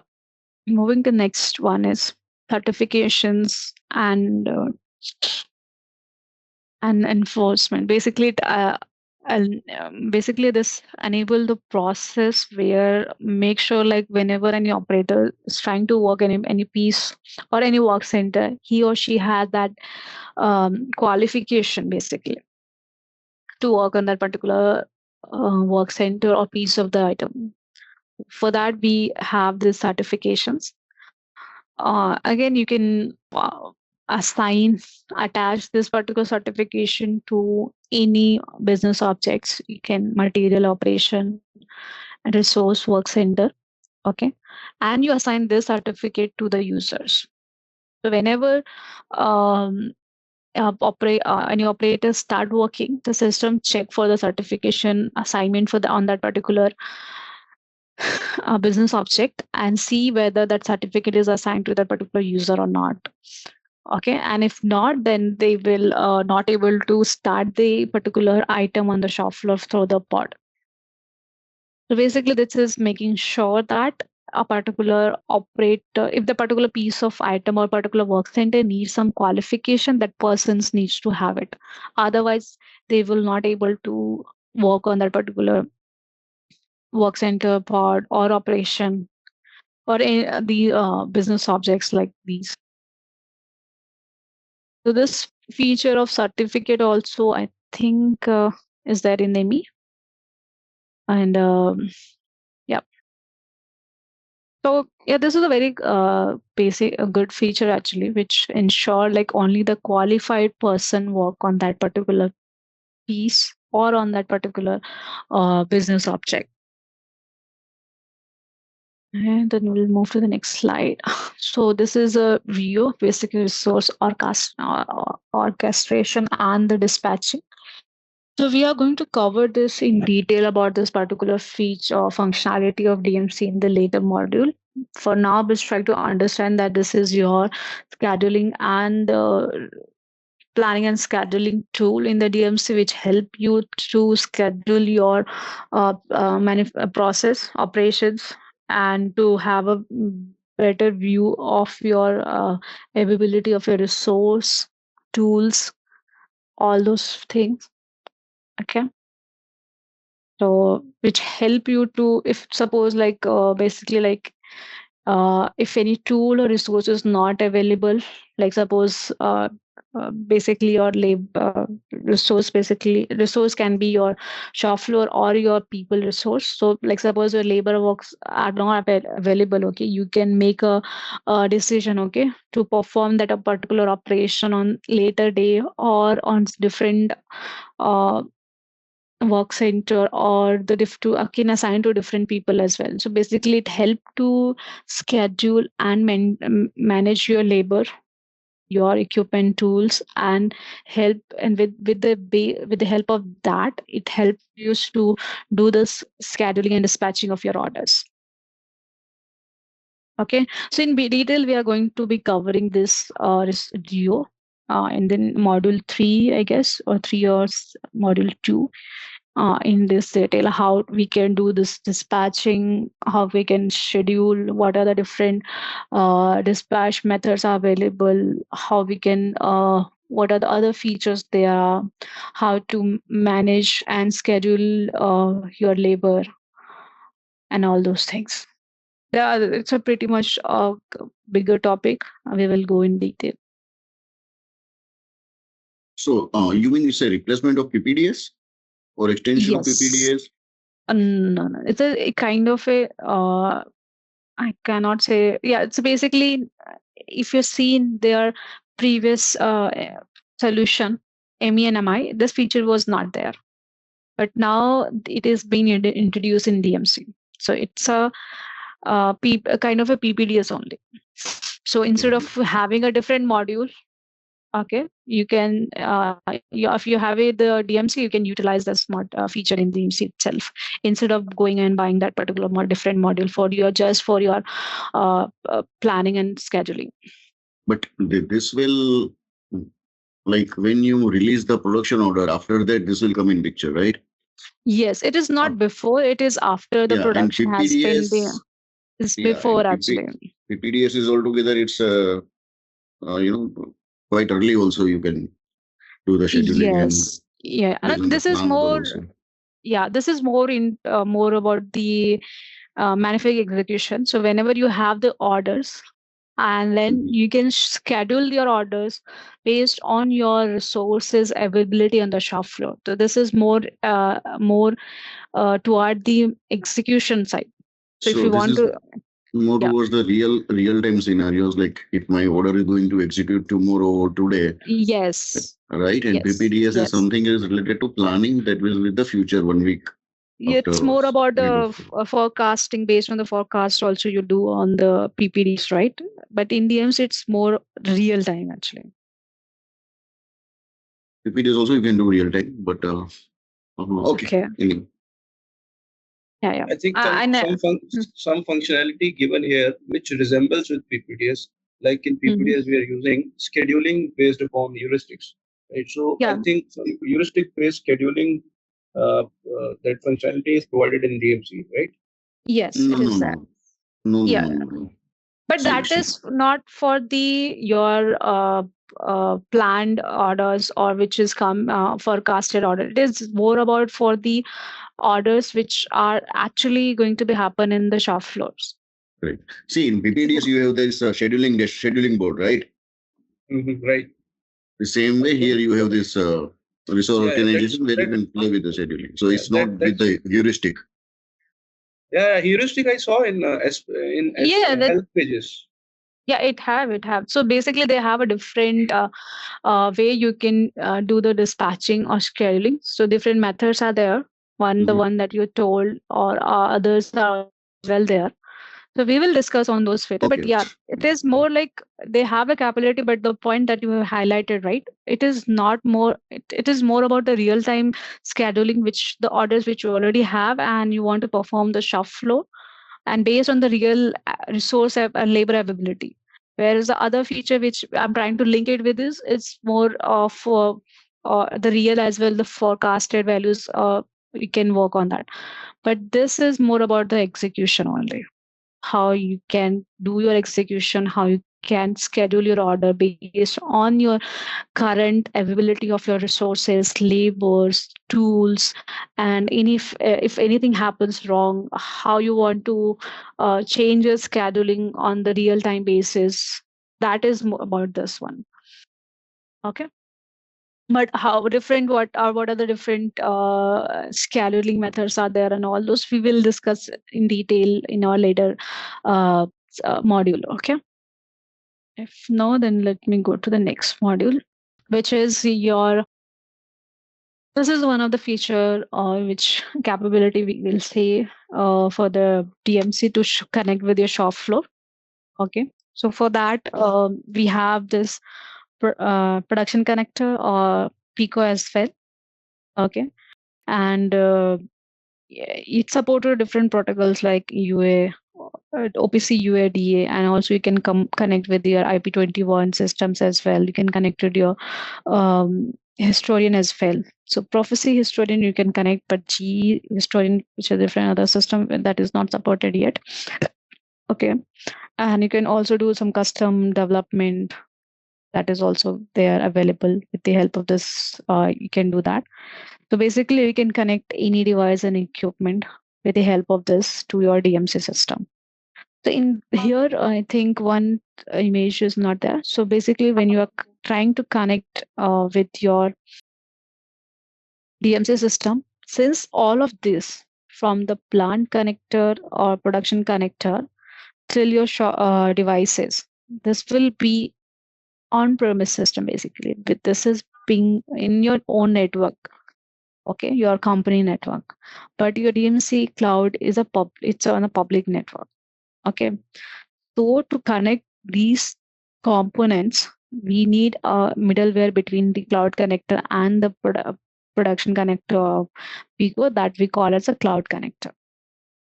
Moving to the next one is certifications and enforcement. Basically, basically this enable the process where make sure like whenever any operator is trying to work in any piece or any work center, he or she has that qualification basically to work on that particular work center or piece of the item. For that, we have the certifications. Again, you can attach this particular certification to any business objects. You can material operation and resource work center. Okay. And you assign this certificate to the users. So whenever any operators start working, the system check for the certification assignment for on that particular business object and see whether that certificate is assigned to that particular user or not. Okay, and if not, then they will not able to start the particular item on the shop floor through the pod. So basically, this is making sure that a particular operator, if the particular piece of item or particular work center needs some qualification, that persons needs to have it. Otherwise, they will not able to work on that particular work center, pod, or operation, or the business objects like these. So this feature of certificate also, I think, is there in ME. And yeah. So yeah, this is a very basic, a good feature actually, which ensure like only the qualified person work on that particular piece or on that particular business object. And then we'll move to the next slide. So this is a view of basic resource orchestration and the dispatching. So we are going to cover this in detail about this particular feature or functionality of DMC in the later module. For now, let's try to understand that this is your scheduling and planning and scheduling tool in the DMC, which help you to schedule your process operations and to have a better view of your availability of your resource, tools, all those things. Okay. So which help you to, if suppose like basically like if any tool or resource is not available, like suppose basically your resource can be your shop floor or your people resource. So like suppose your labor works are not available, okay, you can make a decision, okay, to perform that a particular operation on later day or on different work center, or the to again assign to different people as well. So basically it help to schedule and manage your labor, your equipment, tools, and help, and with the help of that, it helps you to do this scheduling and dispatching of your orders. Okay, so in detail we are going to be covering this geo and then module 3, I guess, or 3 or module 2. In this detail, how we can do this dispatching, how we can schedule, what are the different dispatch methods are available, how we can, what are the other features there are, how to manage and schedule your labor, and all those things. Yeah, it's a pretty much bigger topic. We will go in detail. So you mean it's a replacement of PPDS? Or extension of PPDS? No. It's a kind of a, I cannot say, yeah, it's basically, if you've seen their previous solution, ME and MI, this feature was not there. But now it is being introduced in DMC. So it's a kind of a PPDS only. So instead of having a different module, okay, you can, if you have the DMC, you can utilize the smart feature in DMC itself, instead of going and buying that particular different module for your planning and scheduling. But this will, like when you release the production order, after that this will come in picture, right? Yes, it is not before, it is after the production has been there. It's before actually. PPDS is altogether, it's quite early also you can do the scheduling. Yes, and this is more, this is more in more about the manufacturing execution. So whenever you have the orders, and then you can schedule your orders based on your resources availability on the shop floor. So this is more toward the execution side. So if you want to more towards the real-time scenarios, like if my order is going to execute tomorrow or today. Yes. Right, and PPDS is something is related to planning that will be the future 1 week. It's more about the forecasting, based on the forecast also you do on the PPDs, right? But in DMs, it's more real time actually. PPDs also you can do real time, but okay. Yeah. I think some functionality given here which resembles with PPDS. Like in PPDS, we are using scheduling based upon heuristics. Right? So I think some heuristic-based scheduling, that functionality is provided in DMC, right? Yes, it is that. No. But that is not for your planned orders, or which is forecasted order. It is more about for the orders which are actually going to be happen in the shop floors. Right. See, in PPDS you have this scheduling board, right? Right. The same way here you have this resource organization where you can play with the scheduling. So it's not with the heuristic. Yeah, heuristic I saw in health pages. Yeah, it have. So basically, they have a different way you can do the dispatching or scheduling. So different methods are there. The one that you told, or others are well there. So we will discuss on those further. Okay. But yeah, it is more like they have a capability, but the point that you have highlighted, right? It is not more. It is more about the real time scheduling, which the orders which you already have, and you want to perform the shop floor, and based on the real resource and labor availability. Whereas the other feature which I'm trying to link it with is it's more of the real as well, the forecasted values. We can work on that. But this is more about the execution only. How you can do your execution, how you can schedule your order based on your current availability of your resources, labors, tools, and if anything happens wrong, how you want to change your scheduling on the real time basis. That is about this one. Okay. But how different, what are the different scheduling methods are there, and all those we will discuss in detail in our later module. Okay. If no, then let me go to the next module, which is this is one of the feature which capability we will say for the DMC to connect with your shop floor. Okay. So for that, we have this production connector or Pico as well. Okay. And it supported different protocols like UA, OPC, UADA, and also you can connect with your IP21 systems as well. You can connect with your historian as well. So prophecy historian you can connect, but G historian, which is a different other system that is not supported yet. Okay. And you can also do some custom development that is also there available with the help of this. You can do that. So basically, you can connect any device and equipment with the help of this to your DMC system. So in here, I think one image is not there. So basically, when you are trying to connect with your DMC system, since all of this from the plant connector or production connector till your devices, this will be on-premise system basically. But this is being in your own network. Okay, your company network, but your DMC cloud is it's on a public network. Okay, so to connect these components, we need a middleware between the cloud connector and the production connector of Pico that we call as a cloud connector.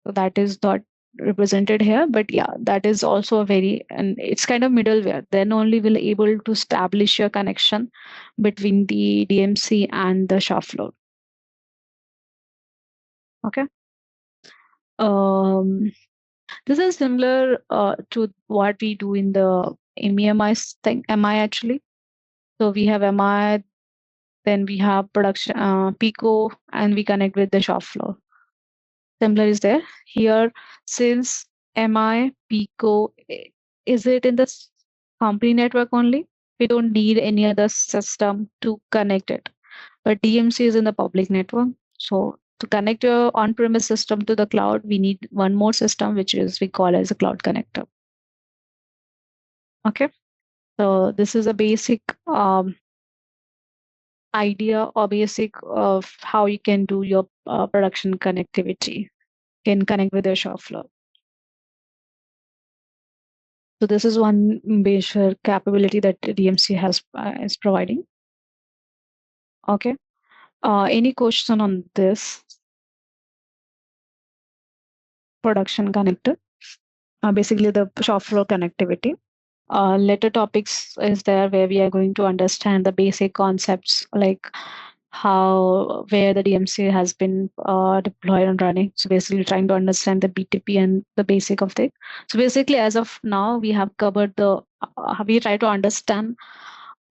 So that is not represented here, but yeah, that is also and it's kind of middleware. Then only will able to establish your connection between the DMC and the shop floor. Okay. This is similar to what we do in the MEMI thing. MI actually. So we have MI, then we have production Pico, and we connect with the shop floor. Similar is there here. Since MI Pico is it in the company network only, we don't need any other system to connect it. But DMC is in the public network. So to connect your on-premise system to the cloud, we need one more system, which is we call as a cloud connector. Okay. So this is a basic idea or basic of how you can do your production connectivity. You can connect with your shop floor. So this is one basic capability that DMC is providing. Okay. Any question on this production connector? Basically the shop floor connectivity. Later topics is there where we are going to understand the basic concepts like where the DMC has been deployed and running. So basically trying to understand the BTP and the basic of it. So basically as of now, we have covered we try to understand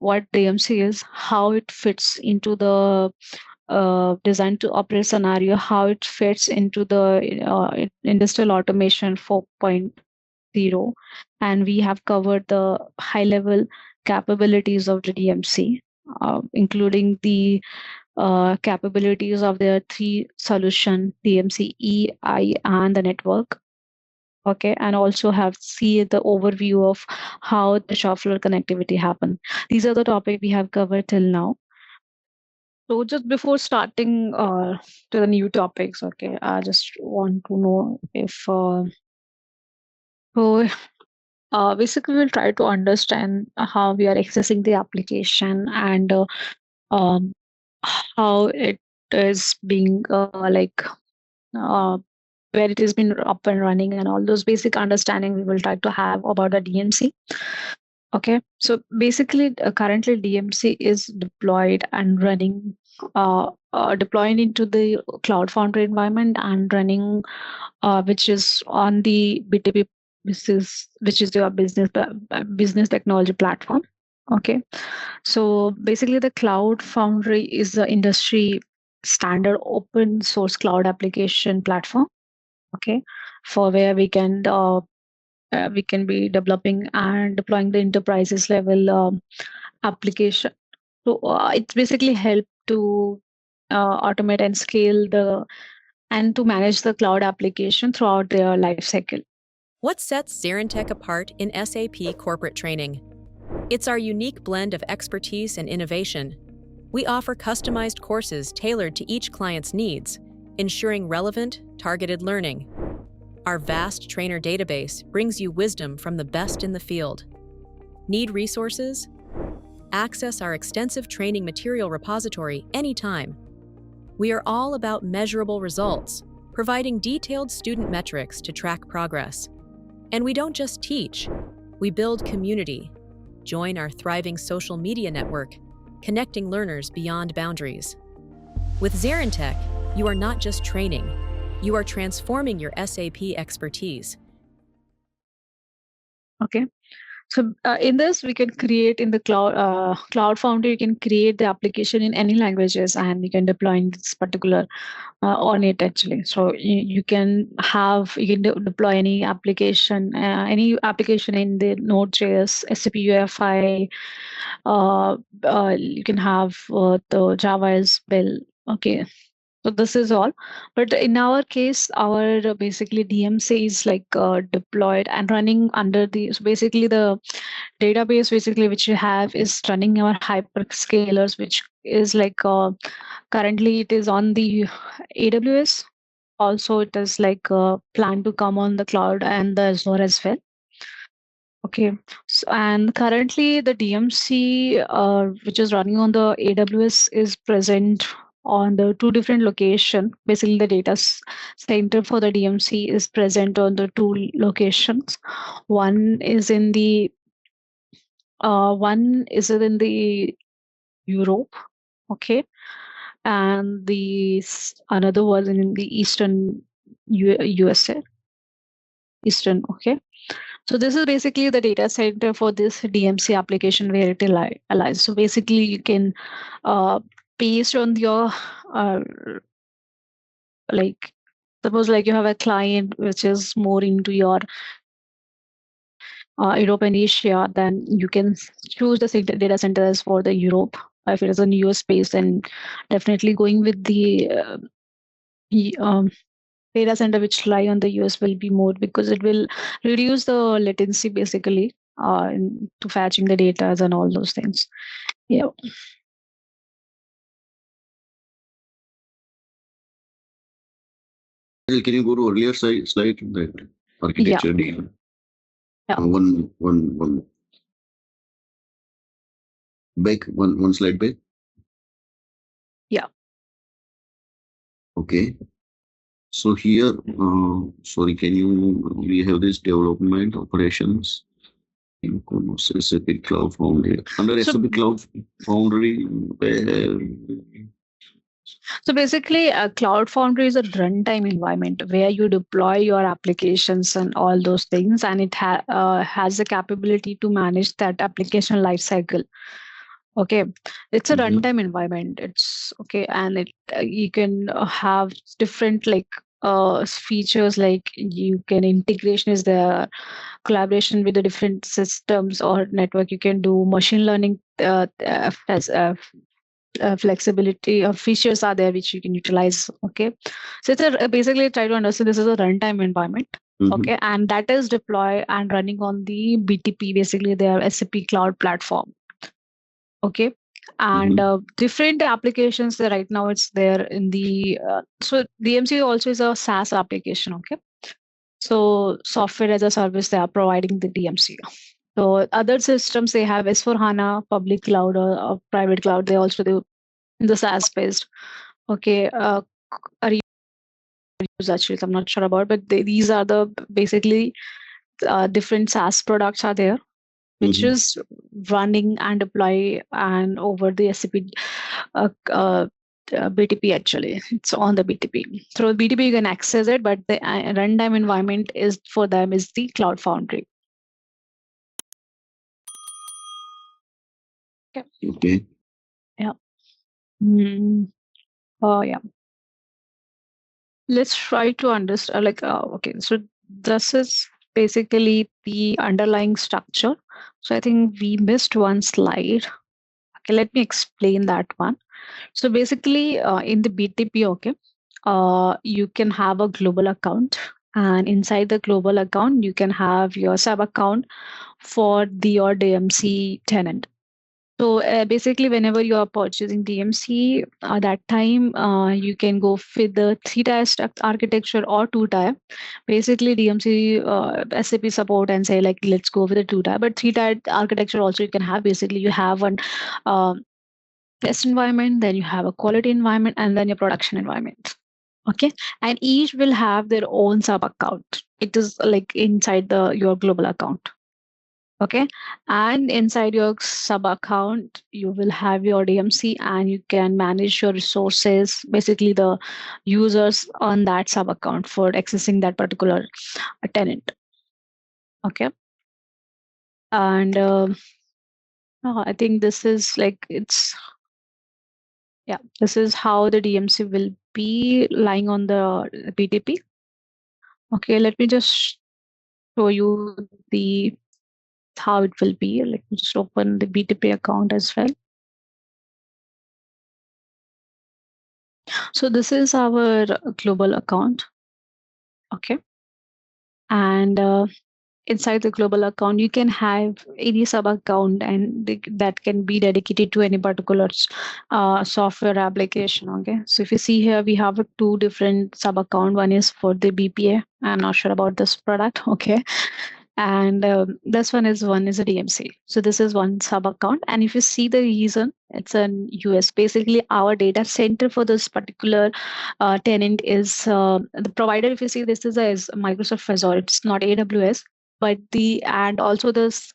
what DMC is, how it fits into the design to operate scenario, how it fits into the industrial automation 4.0, and we have covered the high level capabilities of the DMC, including the capabilities of their 3 solution, DMC, E, I, and the network. Okay, and also have see the overview of how the shop floor connectivity happen. These are the topics we have covered till now. So just before starting to the new topics, okay, I just want to know if basically we'll try to understand how we are accessing the application and how it is being where it has been up and running, and all those basic understanding we will try to have about the DMC. Okay, so basically, currently DMC is deployed and running, deployed into the Cloud Foundry environment and running, which is on the BTP, which is your business technology platform. Okay, so basically, the Cloud Foundry is the industry standard open source cloud application platform. Okay, for where we can be developing and deploying the enterprises level application. So it's basically help to automate and scale and to manage the cloud application throughout their life cycle. What sets ZaranTech apart in SAP corporate training? It's our unique blend of expertise and innovation. We offer customized courses tailored to each client's needs, ensuring relevant, targeted learning. Our vast trainer database brings you wisdom from the best in the field. Need resources? Access our extensive training material repository anytime. We are all about measurable results, providing detailed student metrics to track progress. And we don't just teach, we build community. Join our thriving social media network, connecting learners beyond boundaries. With ZaranTech, you are not just training, you are transforming your SAP expertise. Okay. So in this, we can create in the Cloud Foundry, you can create the application in any languages, and you can deploy in this particular on it actually. So you can deploy any application in the Node.js, SAP UEFI. You can have the Java as well. Okay. So this is all, but in our case, our basically DMC is like deployed and running under so basically the database which you have is running our hyperscalers, which is like currently it is on the AWS. Also, it is like planned to come on the cloud and the Azure as well. Okay, so, and currently the DMC which is running on the AWS is present on the two different locations. Basically, the data center for the DMC is present on the two locations. One is in the Europe, okay, and another was in the Eastern USA, Eastern, okay. So this is basically the data center for this DMC application where it lies. So basically, you can based on your like suppose like you have a client which is more into your Europe and Asia, then you can choose the data centers for the Europe. If it is a US space, then definitely going with the data center which lie on the US will be more, because it will reduce the latency basically to fetching the data and all those things. Yeah. Can you go to earlier slide that architecture data? Yeah. One back, one slide back. Yeah. Okay. So here, sorry, we have this development operations in SAP Cloud Foundry. Under SAP Cloud Foundry, so basically, Cloud Foundry is a runtime environment where you deploy your applications and all those things, and it has the capability to manage that application lifecycle. Okay, it's a runtime environment. It's okay, and you can have different features like you can integration is there, collaboration with the different systems or network. You can do machine learning flexibility of features are there which you can utilize. Okay, so it's basically try to understand this is a runtime environment. Okay, and that is deployed and running on the BTP, basically their SAP cloud platform. Okay, and different applications that right now it's there in the so DMC also is a SaaS application. Okay, so software as a service they are providing the DMC. So other systems they have S/4HANA, public cloud or private cloud. They also do in the SaaS based. Okay, use actually, I'm not sure about, but these are the basically different SaaS products are there, which is running and deploy and over the SAP BTP actually. It's on the BTP. Through BTP you can access it, but the runtime environment is for them is the Cloud Foundry. Okay. Yeah. Oh yeah. Let's try to understand. Okay, so this is basically the underlying structure. So I think we missed one slide. Okay, let me explain that one. So basically, in the BTP, okay, you can have a global account, and inside the global account, you can have your sub account for your DMC tenant. So basically, whenever you are purchasing DMC, at that time you can go with the 3-tier architecture or 2-tier. Basically, DMC SAP support and say like let's go with the 2-tier, but 3-tier architecture also you can have. Basically, you have one test environment, then you have a quality environment, and then your production environment. Okay, and each will have their own sub account. It is like inside your global account. Okay, and inside your sub account you will have your DMC, and you can manage your resources, basically the users on that sub account for accessing that particular tenant. Okay, and I think this is like this is how the DMC will be lying on the BTP. Okay, let me just show you the how it will be. Let me just open the BTP account as well. So this is our global account. Okay. And inside the global account, you can have any sub account, and that can be dedicated to any particular software application. Okay. So if you see here, we have 2 different sub account. One is for the BPA. I'm not sure about this product. Okay. And this one is a DMC. So this is one sub account. And if you see the reason, it's an US. Basically, our data center for this particular tenant is the provider. If you see, this is Microsoft Azure. It's not AWS, but and also this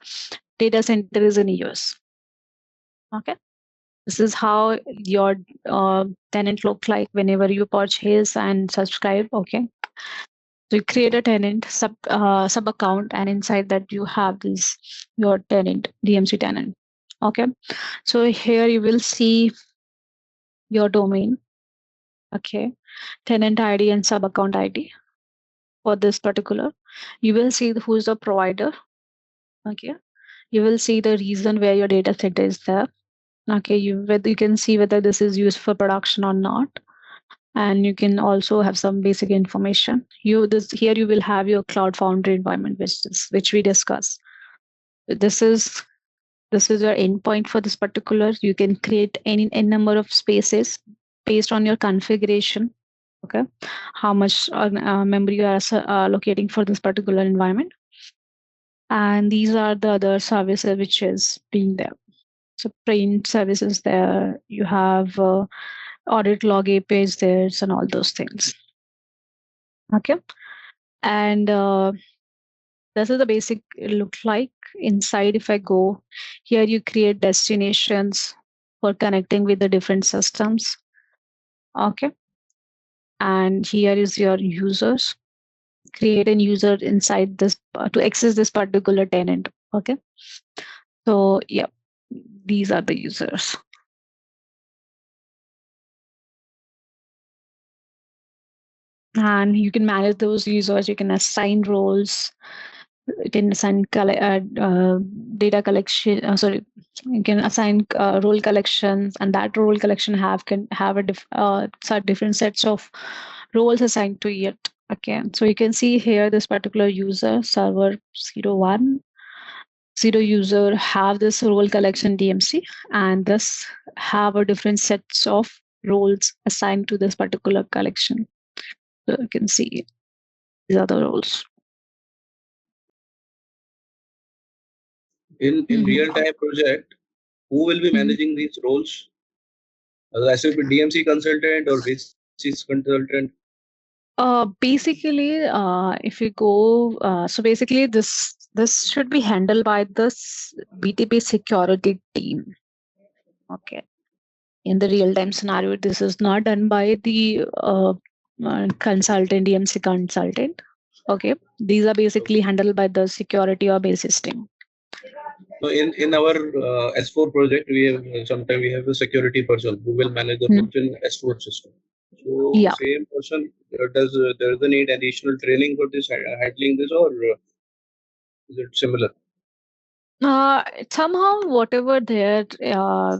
data center is in US. Okay. This is how your tenant look like whenever you purchase and subscribe. Okay. So you create a tenant sub account, and inside that you have your tenant DMC tenant. Okay, so here you will see your domain. Okay, tenant ID and sub account ID for this particular. You will see who's the provider. Okay, you will see the reason where your data set is there. Okay, you can see whether this is used for production or not. And you can also have some basic information. Here you will have your Cloud Foundry environment, which we discussed. This is your endpoint for this particular. You can create any number of spaces based on your configuration. Okay, how much memory you are allocating for this particular environment. And these are the other services which is being there. So print services there. You have audit log APIs there, and all those things. Okay, and this is the basic look like inside. If I go here, you create destinations for connecting with the different systems. Okay, and here is your users. Create a user inside this to access this particular tenant. Okay, so yeah, these are the users. And you can manage those users. You can assign roles. You can assign data collection. You can assign role collections, and that role collection can have different sets of roles assigned to it. Okay, so you can see here this particular user server 01. 0 user have this role collection DMC, and thus have a different sets of roles assigned to this particular collection. So you can see these are the roles. In real-time project, who will be managing these roles? The SAP DMC consultant or basis consultant? Basically, if you go, so basically this should be handled by this BTP security team. Okay. In the real-time scenario, this is not done by the consultant, DMC consultant. Okay. These are basically handled by the security or base system. So in our S4 project, we have sometimes we have a security person who will manage the rules in S4 system. So same person does there is a need additional training for this handling this, or is it similar? Somehow whatever there,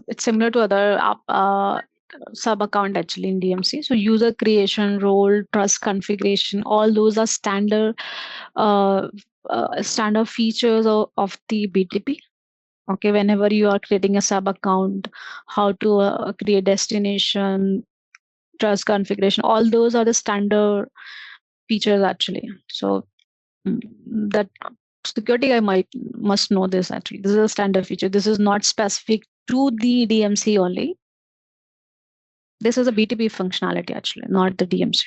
it's similar to other sub account actually in DMC. So user creation, role, trust configuration, all those are standard standard features of the BTP. Okay, whenever you are creating a sub account, how to create destination, trust configuration, all those are the standard features actually. So that security guy must know this actually. This is a standard feature. This is not specific to the DMC only. This is a BTP functionality actually, not the DMC.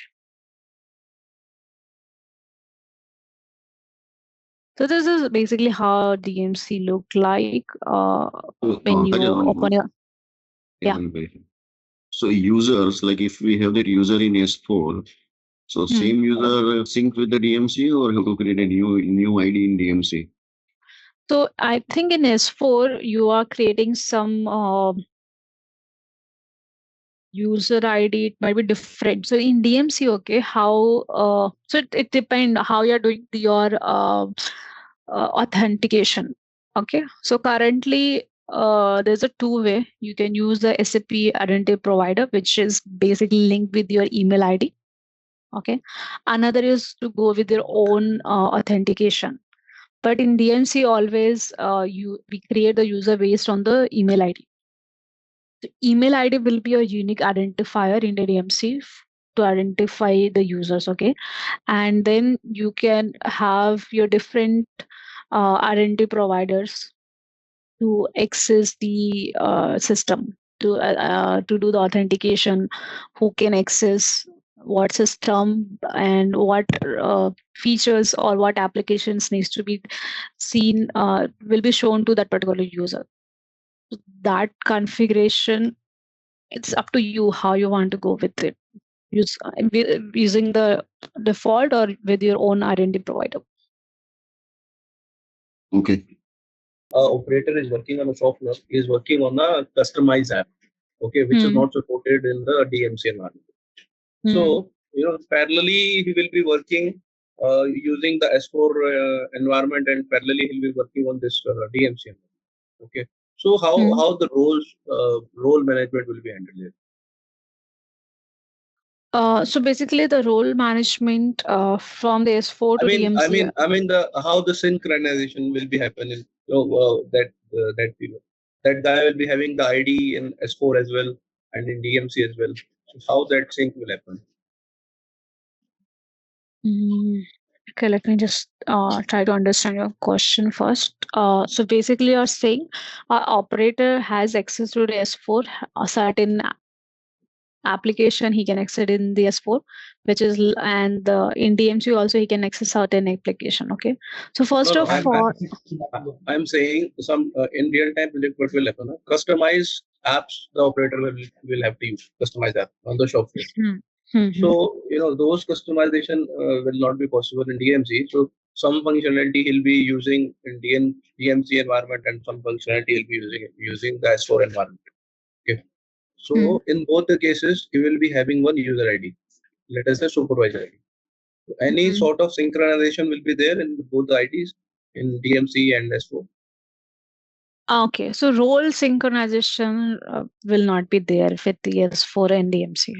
So this is basically how DMC look like when you open your So users, like if we have that user in S4, so same user sync with the DMC, or have to create a new ID in DMC? So I think in S4 you are creating some user ID. It might be different. So in DMC, okay, how so it depends how you're doing your authentication. Okay, so currently there's a two-way. You can use the SAP identity provider, which is basically linked with your email ID. Okay, another is to go with your own authentication. But in DMC, always we create the user based on the email ID. The email ID will be a unique identifier in the DMC to identify the users. Okay, and then you can have your different identity providers to access the system to do the authentication, who can access what system and what features or what applications needs to be seen will be shown to that particular user. That configuration, it's up to you how you want to go with it. Using the default or with your own identity provider. Okay. Operator is working on a software, is working on a customized app, okay, which is not supported in the DMC environment. So, parallelly, he will be working using the S4 environment, and parallelly he'll be working on this DMC environment. Okay. So how the role management will be handled here? So basically, the role management from the S4 to DMC. I mean how the synchronization will be happening. That guy will be having the ID in S4 as well and in DMC as well. So how that sync will happen? Okay, let me just try to understand your question first. So basically, you're saying our operator has access to the S4, a certain application he can access in the S4, which is and in DMC also he can access certain application. Okay, so first of all, I'm saying some in real time what will happen? Customized apps the operator will have to use customized app on the shop floor. So those customization will not be possible in DMC. So some functionality he'll be using in DMC environment, and some functionality he'll be using the S4 environment. Okay. So in both the cases, you will be having one user ID. Let us say supervisor ID. So any sort of synchronization will be there in both the IDs in DMC and S4. Okay, so role synchronization will not be there with the S4 and DMC.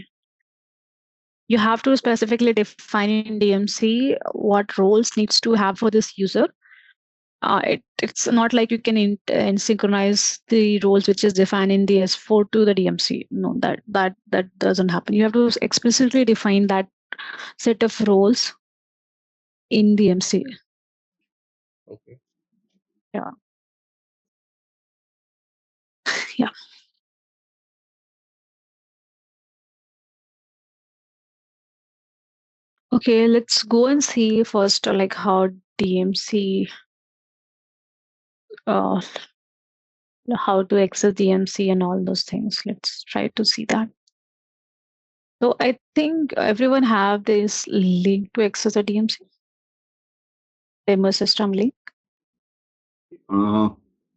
You have to specifically define in DMC what roles needs to have for this user. It's not like you can synchronize the roles which is defined in the S4 to the DMC. No, that doesn't happen. You have to explicitly define that set of roles in DMC. Okay. Yeah. Yeah. Okay, let's go and see first like how DMC, how to access DMC and all those things. Let's try to see that. So I think everyone have this link to access the DMC, demo system link.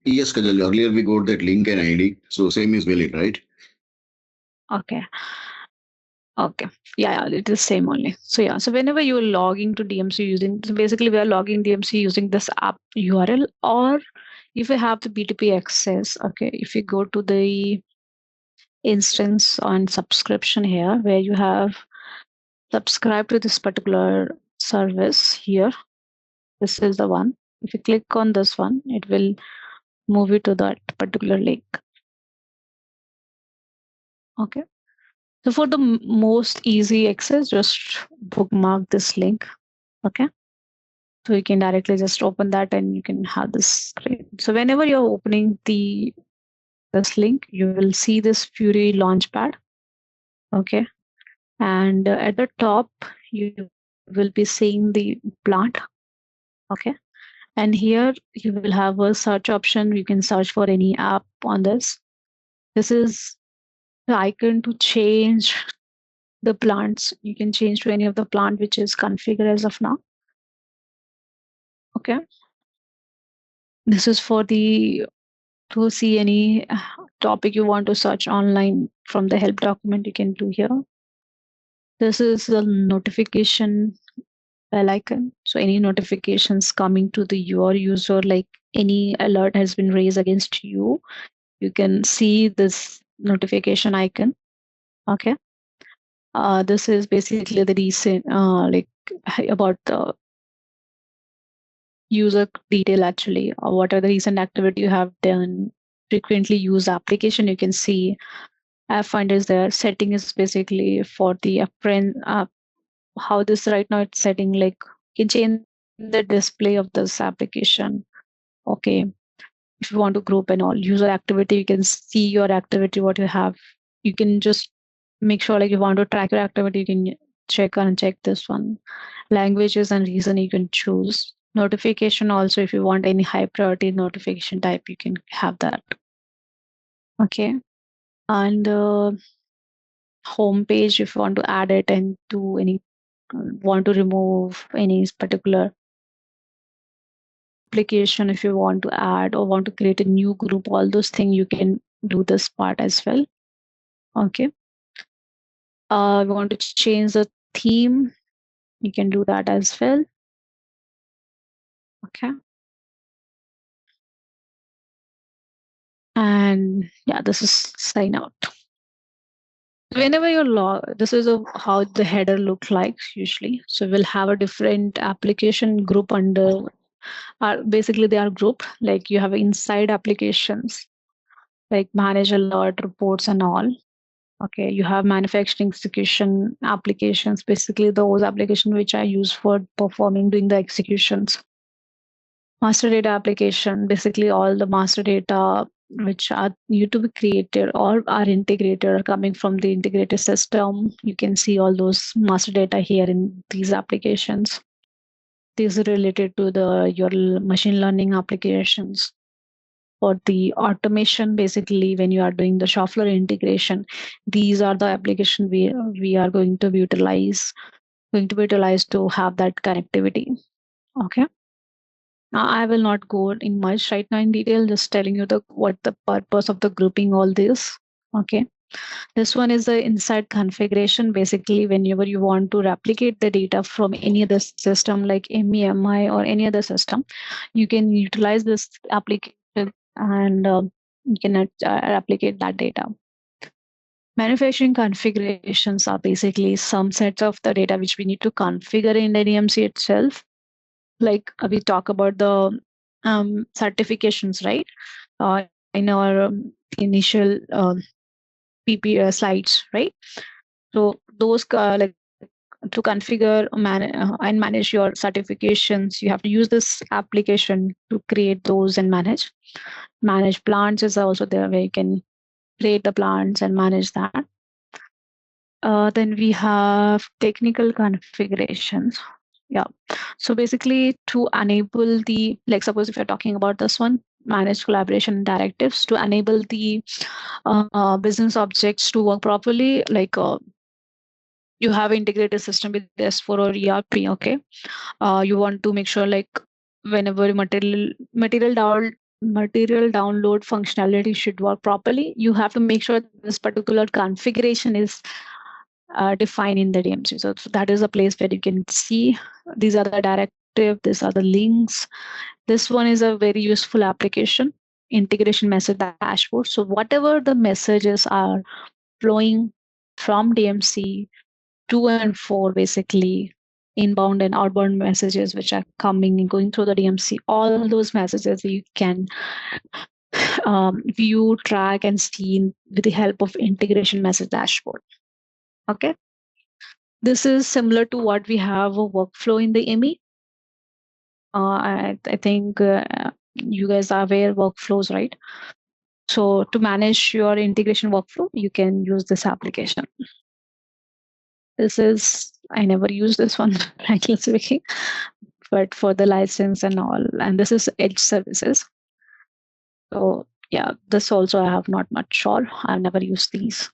Yes, Kajal. Earlier we got that link and ID, so same is valid, right? Okay. Okay. Yeah, it is same only. So yeah, so whenever you are logging to DMC using, so basically we are logging DMC using this app URL, or if you have the BTP access, okay, if you go to the instance on subscription here, where you have subscribed to this particular service here, this is the one. If you click on this one, it will move you to that particular link. Okay. So for the most easy access, just bookmark this link. Okay. So you can directly just open that and you can have this screen. So whenever you're opening this link, you will see this Fury Launchpad. Okay. And at the top, you will be seeing the plant. Okay. And here you will have a search option. You can search for any app on this. This is the icon to change the plants. You can change to any of the plant which is configured as of now. Okay. This is for the to see any topic you want to search online from the help document, you can do here. This is the notification bell icon. So any notifications coming to your user, like any alert has been raised against you, you can see this notification icon. Okay. This is basically the recent like about the user detail actually, or what are the recent activity you have done, frequently used application. You can see app finder is there. Setting is basically for the friend. How this right now it's setting, like you can change the display of this application. Okay, if you want to group and all user activity, you can see your activity what you have. You can just make sure like you want to track your activity, you can check this one. Languages and reason you can choose. Notification also, if you want any high priority notification type, you can have that. Okay. And home page, if you want to add it and do any, want to remove any particular application, if you want to add or want to create a new group, all those things you can do this part as well. Okay. We want to change the theme, you can do that as well. Okay. And yeah, this is sign out. Whenever you log, this is how the header looks like usually. So we'll have a different application group under, basically they are grouped, like you have inside applications, like manage alert reports and all. Okay, you have manufacturing execution applications, basically those applications which are used for doing the executions. Master data application, basically all the master data which are need to be created or are integrated or coming from the integrated system. You can see all those master data here in these applications. These are related to your machine learning applications. For the automation, basically when you are doing the shop floor integration, these are the application we are going to utilize to have that connectivity. Okay. Now, I will not go in much right now in detail, just telling you what the purpose of the grouping all this. Okay. This one is the inside configuration. Basically, whenever you want to replicate the data from any other system like MEMI or any other system, you can utilize this application and you can replicate that data. Manufacturing configurations are basically some sets of the data which we need to configure in the DMC itself. Like we talk about the certifications, right? In our initial PP slides, right? So those like to configure and manage your certifications, you have to use this application to create those and manage. Manage plants is also there where you can create the plants and manage that. Then we have technical configurations. Yeah. So basically to enable the, like suppose if you're talking about this one, managed collaboration directives, to enable the business objects to work properly, like you have integrated system with S4 or ERP, okay? You want to make sure like whenever material download functionality should work properly, you have to make sure this particular configuration is defined in the DMC. So that is a place where you can see these are the directive, these are the links. This one is a very useful application, integration message dashboard. So whatever the messages are flowing from DMC to and for, basically inbound and outbound messages which are coming and going through the DMC, all those messages you can view, track, and see with the help of integration message dashboard. Okay. This is similar to what we have a workflow in the ME. I think you guys are aware workflows, right? So to manage your integration workflow, you can use this application. This is, I never use this one, frankly speaking, but for the license and all, and this is edge services. So yeah, this also I have not much sure. I've never used these.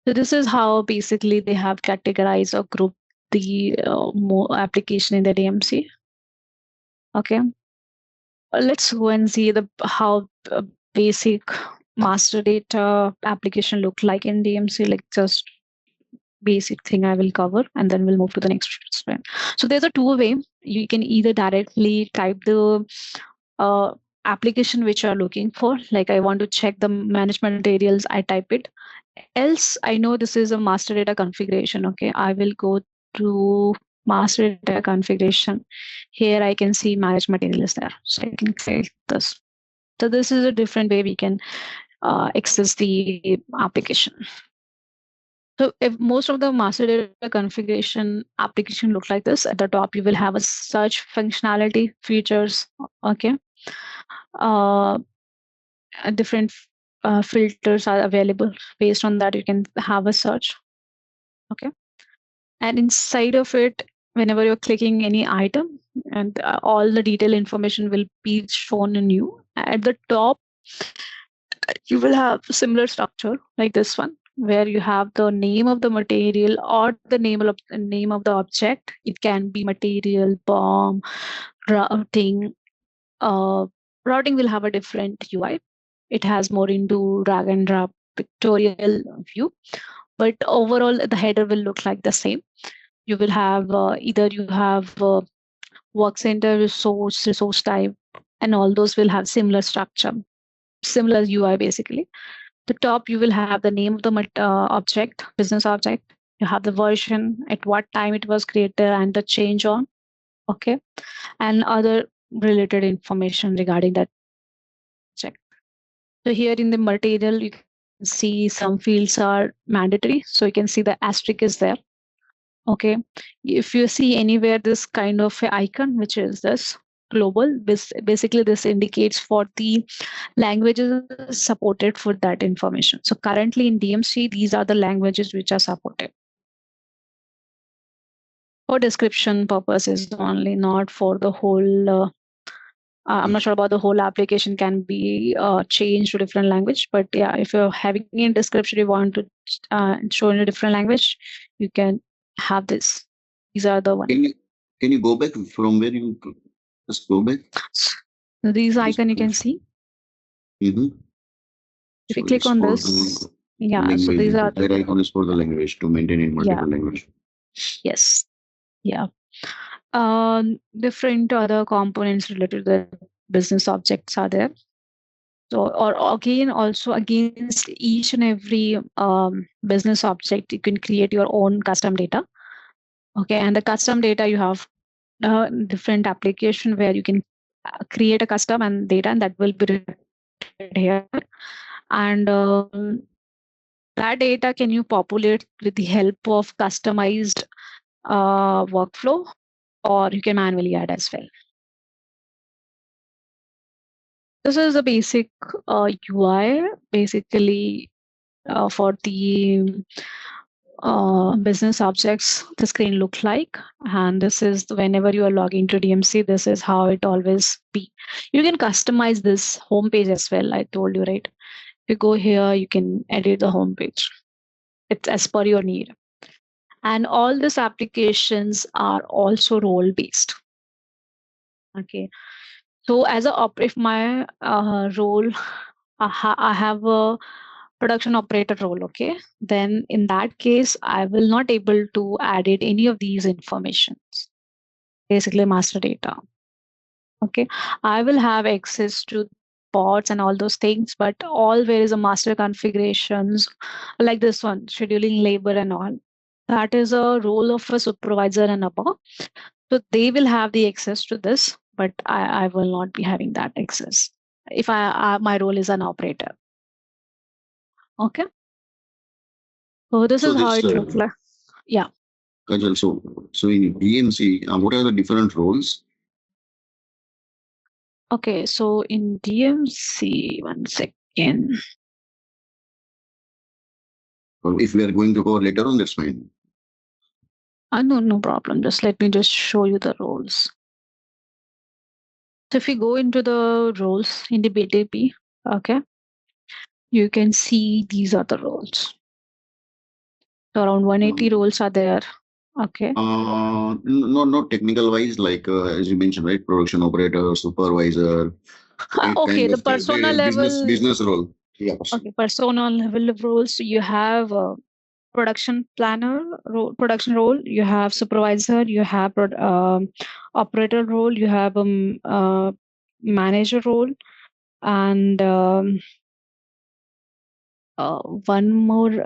So this is how basically they have categorized or grouped the application in the DMC. Okay, let's go and see the how basic master data application look like in DMC. Like just basic thing I will cover, and then we'll move to the next slide. So there's a two-way. You can either directly type the application which you're looking for. Like I want to check the management materials, I type it. Else, I know this is a master data configuration. Okay, I will go to master data configuration. Here I can see management materials there. So I can click this. So this is a different way we can access the application. So if most of the master data configuration application look like this, at the top you will have a search functionality features. Okay. Different filters are available. Based on that, you can have a search. Okay. And inside of it, whenever you're clicking any item, and all the detailed information will be shown in you. At the top, you will have similar structure like this one, where you have the name of the material or the name of the object. It can be material, BOM, routing. Routing will have a different UI. It has more into drag and drop pictorial view, but overall the header will look like the same. You will have either you have work center, resource type, and all those will have similar structure, similar UI basically. The top you will have the name of the object, business object. You have the version, at what time it was created, and the change on. Okay, and other related information regarding that object. So here in the material, you can see some fields are mandatory. So you can see the asterisk is there. Okay. If you see anywhere this kind of icon, which is this global, basically this indicates for the languages supported for that information. So currently in DMC, these are the languages which are supported. For description purposes only, not for the whole I'm not sure about the whole application can be changed to different language, but yeah, if you're having in description, you want to show in a different language, you can have this. These are the ones. Can you go back from where you just go back? So these icon you can see. Mm-hmm. If you click on this, yeah, language. So these are the icon is for the language to maintain in multiple language. Yes. Yeah. Different other components related to the business objects are there. So, or again, also against each and every business object, you can create your own custom data. Okay, and the custom data, you have different application where you can create a custom and data, and that will be written here. And that data can you populate with the help of customized workflow, or you can manually add as well. This is the basic UI, basically for the business objects the screen look like, and this is whenever you are logging to DMC, this is how it always be. You can customize this home page as well. I told you, right? If you go here, you can edit the home page. It's as per your need. And all these applications are also role based. Okay. So as if my role, I have a production operator role, okay, then in that case, I will not able to edit any of these informations, basically master data. Okay, I will have access to pods and all those things, but all where is a master configurations like this one, scheduling labor and all, that is a role of a supervisor and above. So they will have the access to this, but I will not be having that access if my role is an operator. Okay. So this is how it looks like. Yeah. Kajal, so in DMC, what are the different roles? Okay, so in DMC, 1 second. If we are going to go later on, that's fine. No problem. Just let me just show you the roles. So if you go into the roles in the BTP, okay, you can see these are the roles. So around 180 roles are there. Okay. No, not technical wise, like as you mentioned, right? Production operator, supervisor. Okay, the persona level. Business role. Yeah. Okay, persona level of roles. You have production planner role, production role. You have supervisor. You have operator role. You have manager role, and one more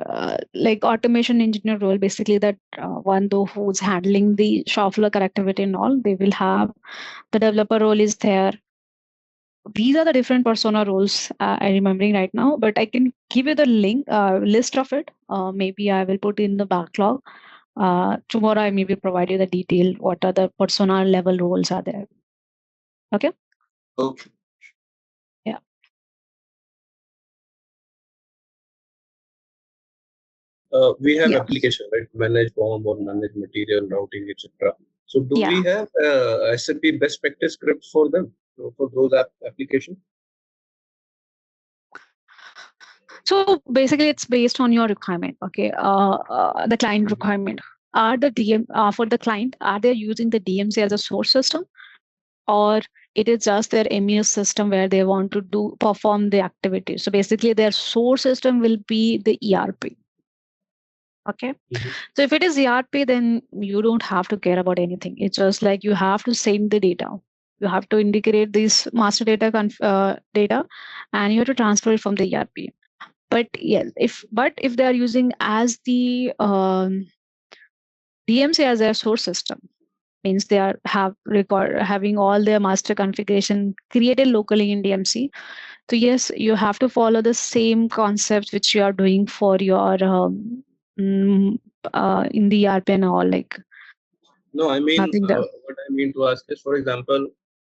like automation engineer role, basically that one though who's handling the shop floor connectivity and all. They will have the developer role is there. These are the different persona roles I'm remembering right now, but I can give you the list of it. Maybe I will put in the backlog. Tomorrow I maybe provide you the detail what are the persona level roles are there. Okay. Okay. Yeah. We have application, right? Manage BOM or manage material routing, etc. So do we have SAP best practice scripts for them, for those applications? So basically, it's based on your requirement. Okay, the client requirement. Are the for the client, are they using the DMC as a source system, or it is just their MES system where they want to perform the activity? So basically, their source system will be the ERP. Okay, so if it is ERP, then you don't have to care about anything. It's just like you have to send the data. You have to integrate this master data data, and you have to transfer it from the ERP. But yes, if they are using as the DMC as their source system, means they are having all their master configuration created locally in DMC. So yes, you have to follow the same concepts which you are doing for your in the ERP and all. Like, no, I mean what I mean to ask is, for example,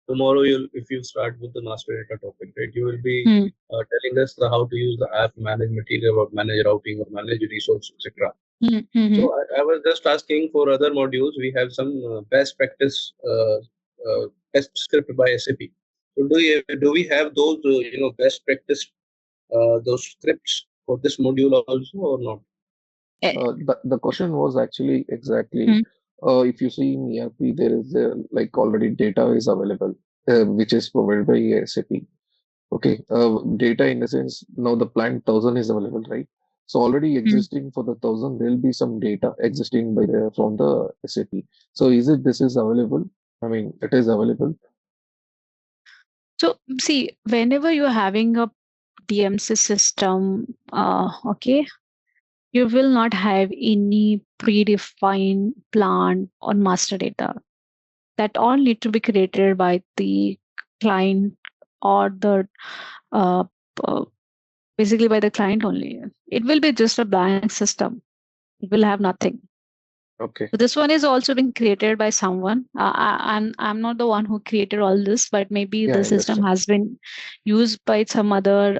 tomorrow if you start with the master data topic, right, you will be telling us how to use the app, manage material, or manage routing, or manage resource, etc. So I was just asking for other modules. We have some best practice test script by SAP. So do we have those best practice those scripts for this module also or not? The question was actually exactly if you see in ERP, there is like already data is available, which is provided by SAP. Okay, data in the sense now the plant 1000 is available, right? So already existing for the 1000, there will be some data existing from the SAP. So this is available? I mean, it is available. So see, whenever you're having a DMC system, okay, you will not have any predefined plan on master data. That all need to be created by the client or the basically by the client only. It will be just a blank system. It will have nothing. Okay. So this one is also being created by someone. I'm not the one who created all this, but maybe the system has been used by some other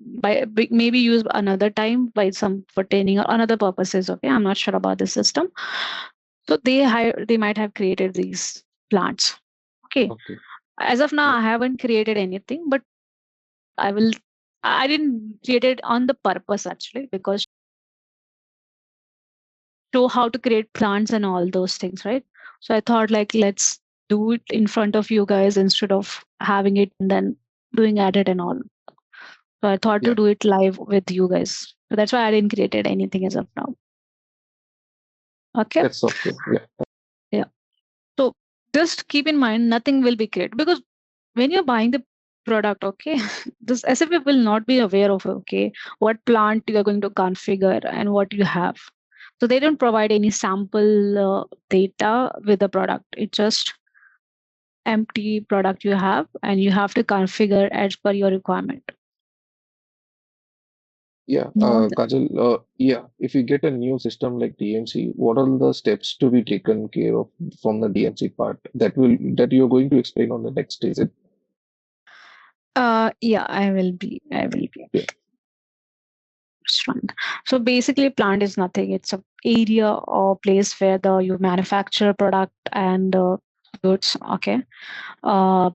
maybe used another time by some for training or another purposes. Okay, I'm not sure about the system. So they might have created these plants. Okay. As of now, I haven't created anything, but I didn't create it on the purpose actually, because show how to create plants and all those things, right? So I thought like, let's do it in front of you guys instead of having it and then doing at it and all. So I thought to do it live with you guys. So that's why I didn't create anything as of now. Okay. That's okay. Yeah. So just keep in mind, nothing will be created, because when you're buying the product, okay, this SAP will not be aware of, okay, what plant you are going to configure and what you have. So they don't provide any sample data with the product. It's just empty product you have, and you have to configure as per your requirement. Yeah, Kajal, if you get a new system like DMC, what are the steps to be taken care of from the DMC part that you're going to explain on the next, is it? Yeah, I will be. Yeah. So basically, plant is nothing. It's a area or place where you manufacture product and goods. Okay.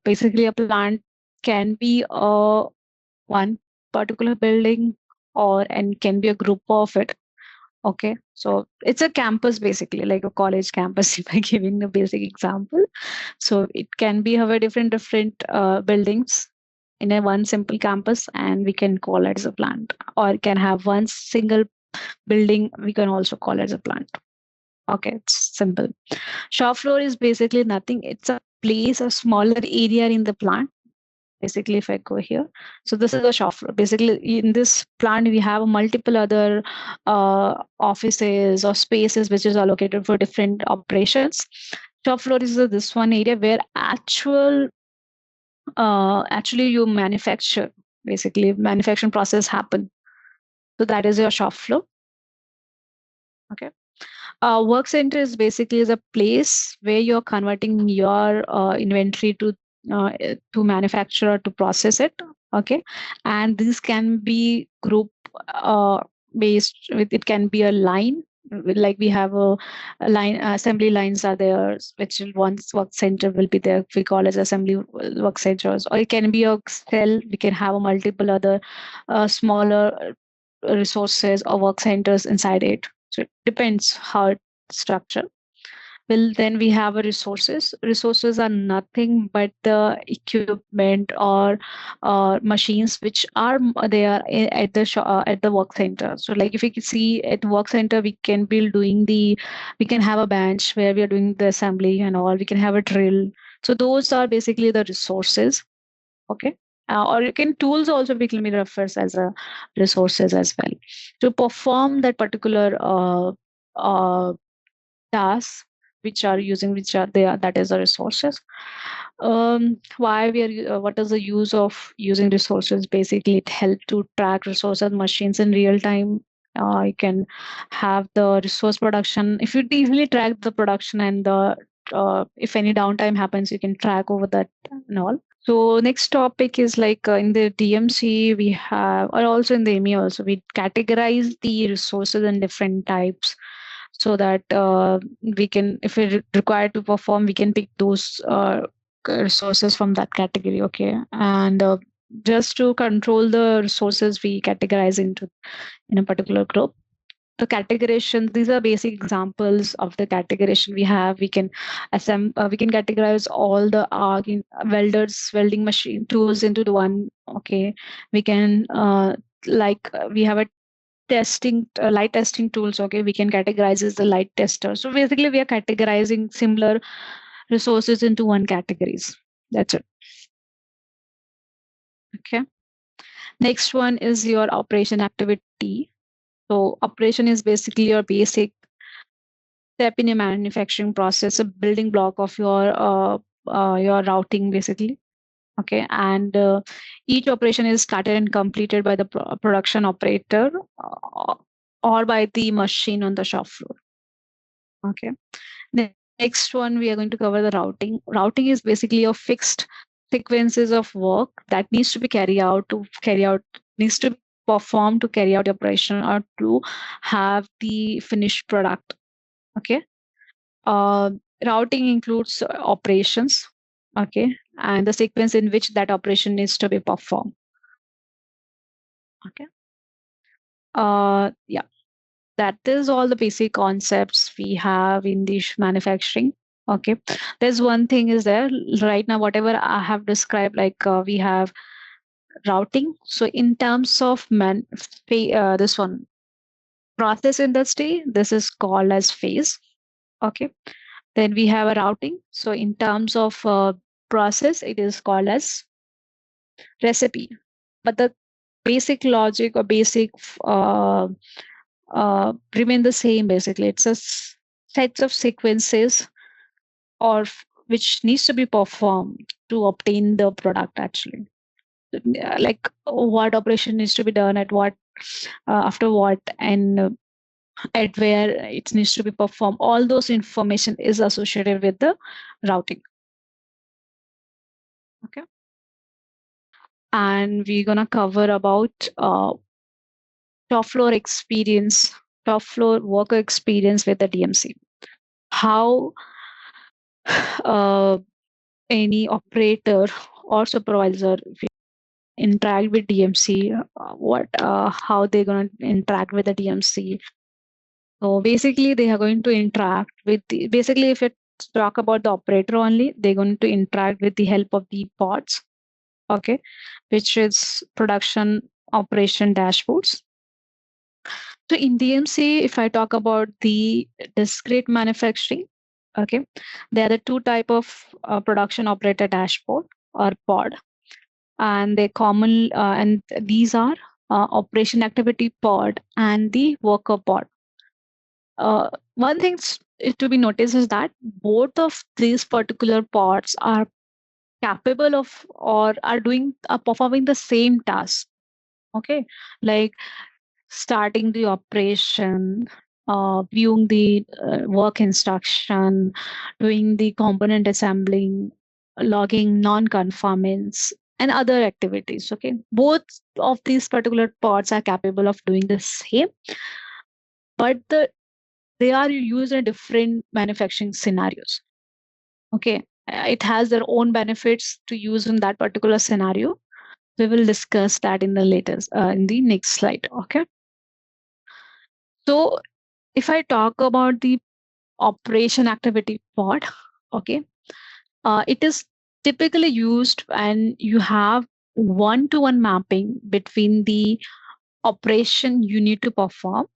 Basically, a plant can be one particular building, and can be a group of it. Okay, so it's a campus basically, like a college campus. If I'm giving a basic example, so it can be have a different buildings in a one simple campus, and we can call it as a plant, or it can have one single building. We can also call it as a plant. Okay, it's simple. Shop floor is basically nothing. It's a place, a smaller area in the plant. Basically, if I go here, so this is a shop floor. Basically, in this plant, we have multiple other offices or spaces which is allocated for different operations. Shop floor is this one area where actually you manufacture. Basically, manufacturing process happen. So that is your shop floor. Okay. Work center is basically a place where you're converting your inventory to manufacture or to process it. Okay, and this can be group based. It can be a line, like we have a line, assembly lines are there, which once work center will be there. We call as assembly work centers, or it can be a cell. We can have a multiple other smaller resources or work centers inside it. So it depends how it's structured. Well, then we have a resources. Resources are nothing but the equipment or machines which are there at the work center. So, like if you can see at work center, we can be we can have a bench where we are doing the assembly and all. We can have a drill. So those are basically the resources. Okay. Or you can tools also be refers as a resources as well to perform that particular tasks which are there, that is the resources. Why we are what is the use of using resources? Basically, it helps to track resources machines in real time. You can have the resource production. If you easily track the production and the if any downtime happens, you can track over that and all. So next topic is like in the DMC we have, or also in the ME also, we categorize the resources in different types, so that we can, if we're required to perform, we can pick those resources from that category. Okay, and just to control the resources, we categorize in a particular group. The categorization, these are basic examples of the categorization we have. We can we can categorize all the welding machine tools into the one. Okay, we can we have a light testing tools. Okay, we can categorize as the light tester. So basically, we are categorizing similar resources into one categories. That's it. Okay. Next one is your operation activity. So operation is basically your basic step in a manufacturing process, a building block of your routing basically. Okay, and each operation is started and completed by the production operator or by the machine on the shop floor. Okay. The next one we are going to cover the routing. Routing is basically a fixed sequences of work that needs to be carried out needs to be performed to carry out the operation or to have the finished product. Okay. Routing includes operations. Okay. And the sequence in which that operation needs to be performed. Okay. Yeah. That is all the basic concepts we have in the manufacturing. Okay. There's one thing is there right now, whatever I have described, like we have routing. So in terms of this one process industry, this is called as phase. Okay. Then we have a routing. So in terms of process, it is called as recipe. But the basic logic or basic remain the same. Basically, it's a sets of sequences or which needs to be performed to obtain the product. Actually, like what operation needs to be done at what, after what, and at where it needs to be performed. All those information is associated with the routing. Okay. And we're gonna cover about top floor experience, top floor worker experience with the DMC. How any operator or supervisor interact with DMC, how they're going to interact with the DMC. So basically, they are going to interact with basically, if you talk about the operator only, they're going to interact with the help of the pods, okay, which is production operation dashboards. So in DMC, if I talk about the discrete manufacturing, okay, there are the two type of production operator dashboard or pod, and they common and these are operation activity pod and the worker pod. One thing to be noticed is that both of these particular pods are capable of or are performing the same task. Okay, like starting the operation, viewing the work instruction, doing the component assembling, logging non-conformance, and other activities. Okay, both of these particular pods are capable of doing the same, but they are used in different manufacturing scenarios. Okay, it has their own benefits to use in that particular scenario. We will discuss that in the next slide. Okay. So if I talk about the operation activity pod, okay, it is typically used when you have one-to-one mapping between the operation you need to perform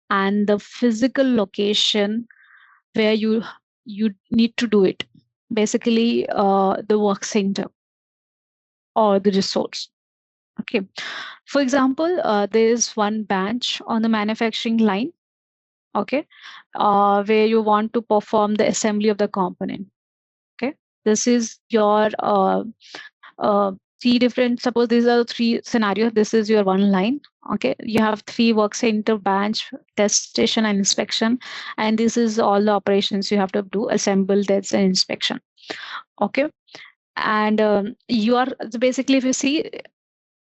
and the physical location where you need to do it. Basically, the work center or the resource. Okay. For example, there is one bench on the manufacturing line, okay, where you want to perform the assembly of the component. Okay, this is your three different. Suppose these are three scenarios. This is your one line. Okay, you have three work center, bench, test station, and inspection, and this is all the operations you have to do: assemble, test, and inspection. Okay, and you are basically, if you see,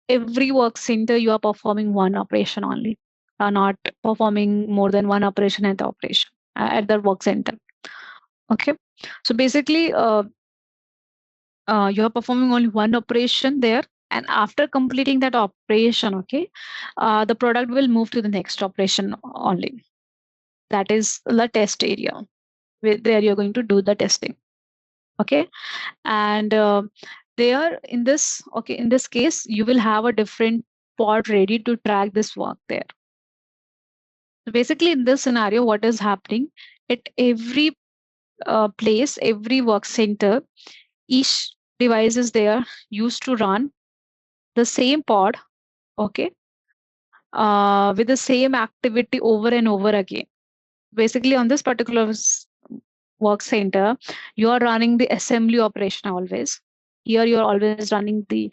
every work center you are performing one operation only, not performing more than one operation at the operation at the work center. Okay, so basically you are performing only one operation there, and after completing that operation, okay, the product will move to the next operation only. That is the test area where you're going to do the testing. Okay, and there in this case, you will have a different pod ready to track this work there. So basically, in this scenario, what is happening at every place, every work center, each device is there used to run the same pod, okay, with the same activity over and over again. Basically, on this particular work center, you are running the assembly operation always. Here you are always running the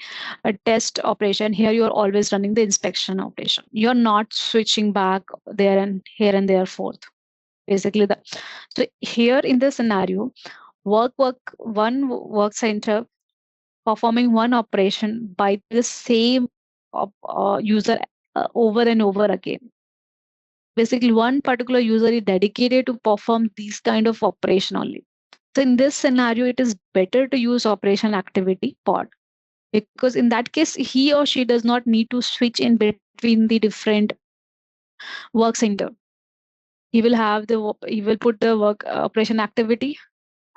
test operation. Here you are always running the inspection operation. You are not switching back there and here and there forth. Basically, so here in this scenario, one work center performing one operation by the same user over and over again. Basically, one particular user is dedicated to perform these kind of operation only. So in this scenario, it is better to use operation activity pod, because in that case, he or she does not need to switch in between the different work center. He will put the work operation activity,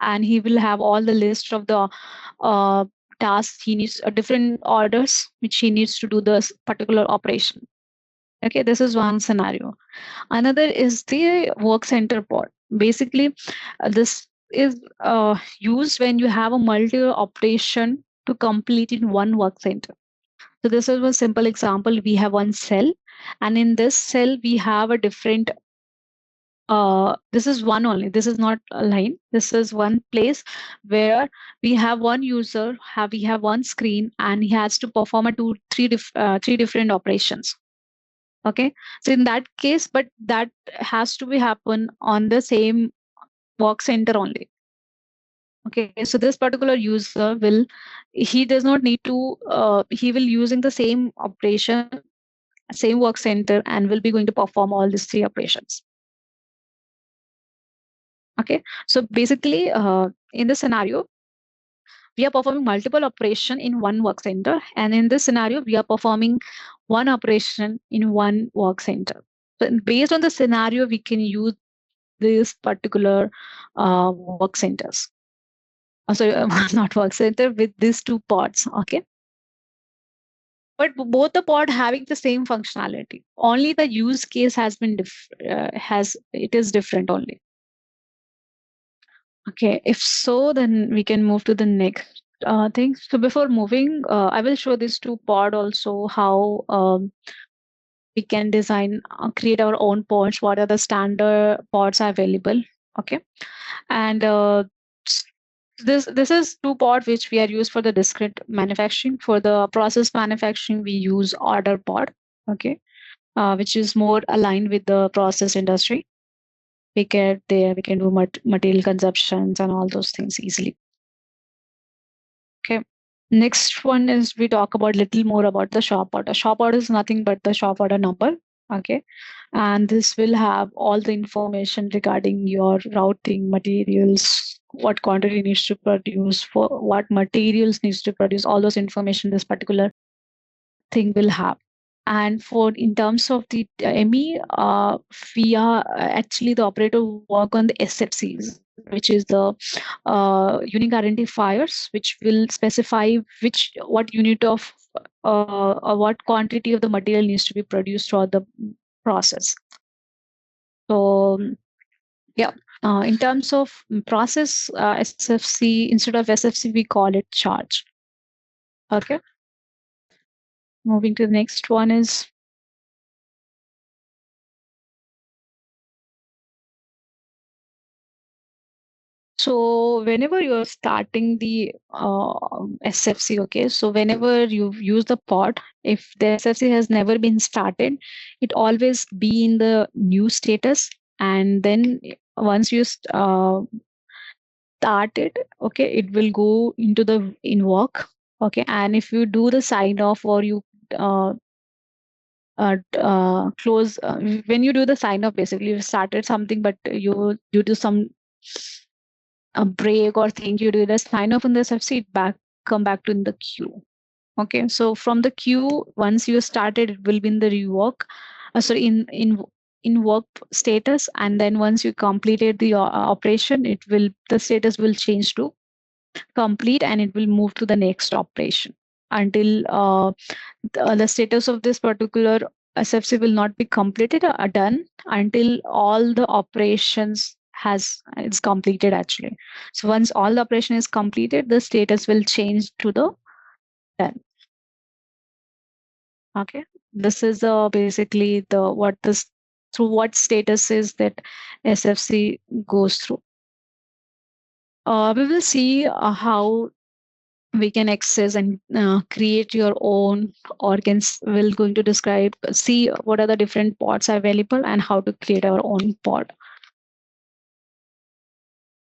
and he will have all the list of the tasks he needs, different orders which he needs to do this particular operation. Okay, this is one scenario. Another is the work center pod. Basically, this is used when you have a multi operation to complete in one work center. So this is a simple example. We have one cell, and in this cell we have a different this is one only, this is not a line, this is one place where we have one user, we have one screen, and he has to perform three different operations. Okay, so in that case, but that has to be happen on the same work center only. Okay, so this particular user he does not need to he will using the same operation, same work center, and will be going to perform all these three operations. Okay, so basically, in this scenario, we are performing multiple operation in one work center, and in this scenario, we are performing one operation in one work center. So based on the scenario, we can use this particular work centers. So not work center, with these two pods. Okay, but both the pod having the same functionality. Only the use case has been it is different only. Okay, if so, then we can move to the next thing. So before moving, I will show this two pod also, how we can design, create our own pods. What are the standard pods available? Okay, and this is two pod which we are used for the discrete manufacturing. For the process manufacturing, we use order pod. Okay, which is more aligned with the process industry. We can do material consumptions and all those things easily. Okay. Next one is we talk about little more about the shop order. Shop order is nothing but the shop order number. Okay. And this will have all the information regarding your routing, materials, what quantity needs to produce, for what materials needs to produce, all those information this particular thing will have. And for in terms of the ME, we are actually the operator work on the SFCs, which is the unique identifiers, which will specify what unit of or what quantity of the material needs to be produced throughout the process. So yeah, in terms of process SFC, instead of SFC, we call it charge. Okay. Moving to the next one is so whenever you're starting the SFC, okay, so whenever you use the pod, if the SFC has never been started, it always be in the new status, and then once you start it, okay, it will go into the in work. Okay, and if you do the sign off or you close when you do the sign off, basically you started something, but you due to some a break or thing, you do the sign off in the SFC, come back to in the queue. Okay, so from the queue, once you started, it will be in the rework, sorry, in work status, and then once you completed the operation, the status will change to complete, and it will move to the next operation until the status of this particular SFC will not be completed or done until all the operations it's completed actually. So once all the operation is completed, the status will change to the done. Okay, this is basically through what status is that SFC goes through. We will see how we can access and create your own organs. We're going to see what are the different pods available and how to create our own pod.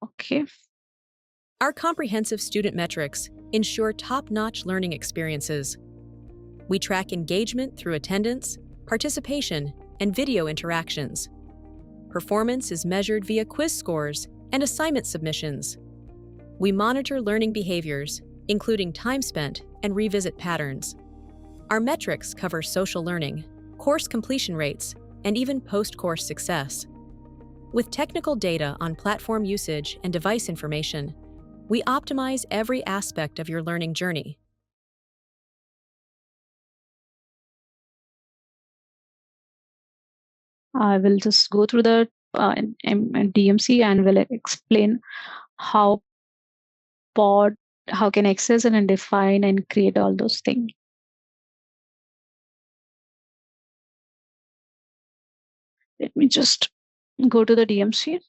Okay. Our comprehensive student metrics ensure top-notch learning experiences. We track engagement through attendance, participation, and video interactions. Performance is measured via quiz scores and assignment submissions. We monitor learning behaviors, including time spent and revisit patterns. Our metrics cover social learning, course completion rates, and even post-course success. With technical data on platform usage and device information, we optimize every aspect of your learning journey. I will just go through the DMC and will explain how pod, how can access and define and create all those things. Let me just go to the DMC.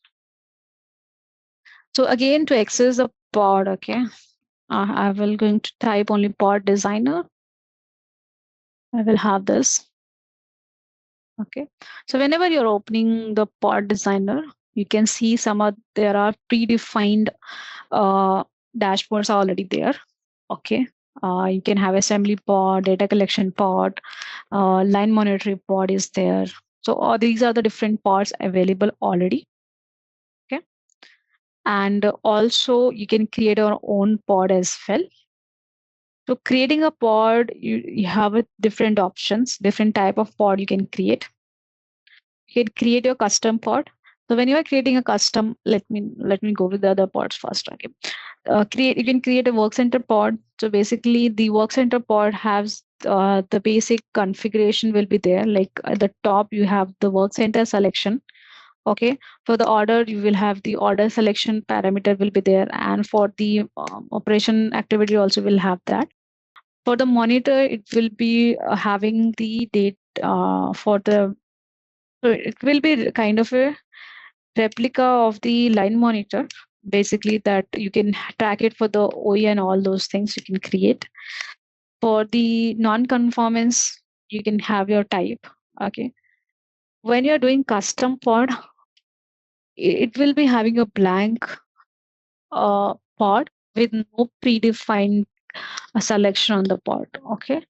So again, to access a pod, okay, I will going to type only pod designer. I will have this. Okay, so whenever you're opening the pod designer, you can see there are predefined dashboards already there. Okay, you can have assembly pod, data collection pod, line monitoring pod is there. So all these are the different pods available already. Okay, and also you can create your own pod as well. So creating a pod, you have different options, different type of pod you can create. You can create your custom pod. So when you are creating a custom, let me go with the other pods first. Okay, you can create a work center pod. So basically, the work center pod has the basic configuration will be there. Like at the top, you have the work center selection. Okay, for the order, you will have the order selection parameter will be there, and for the operation activity also will have that. For the monitor, it will be having the date for the. So it will be kind of a replica of the line monitor, basically that you can track it for the OE and all those things you can create. For the non-conformance, you can have your type. Okay, when you're doing custom pod, it will be having a blank pod with no predefined selection on the pod. Okay,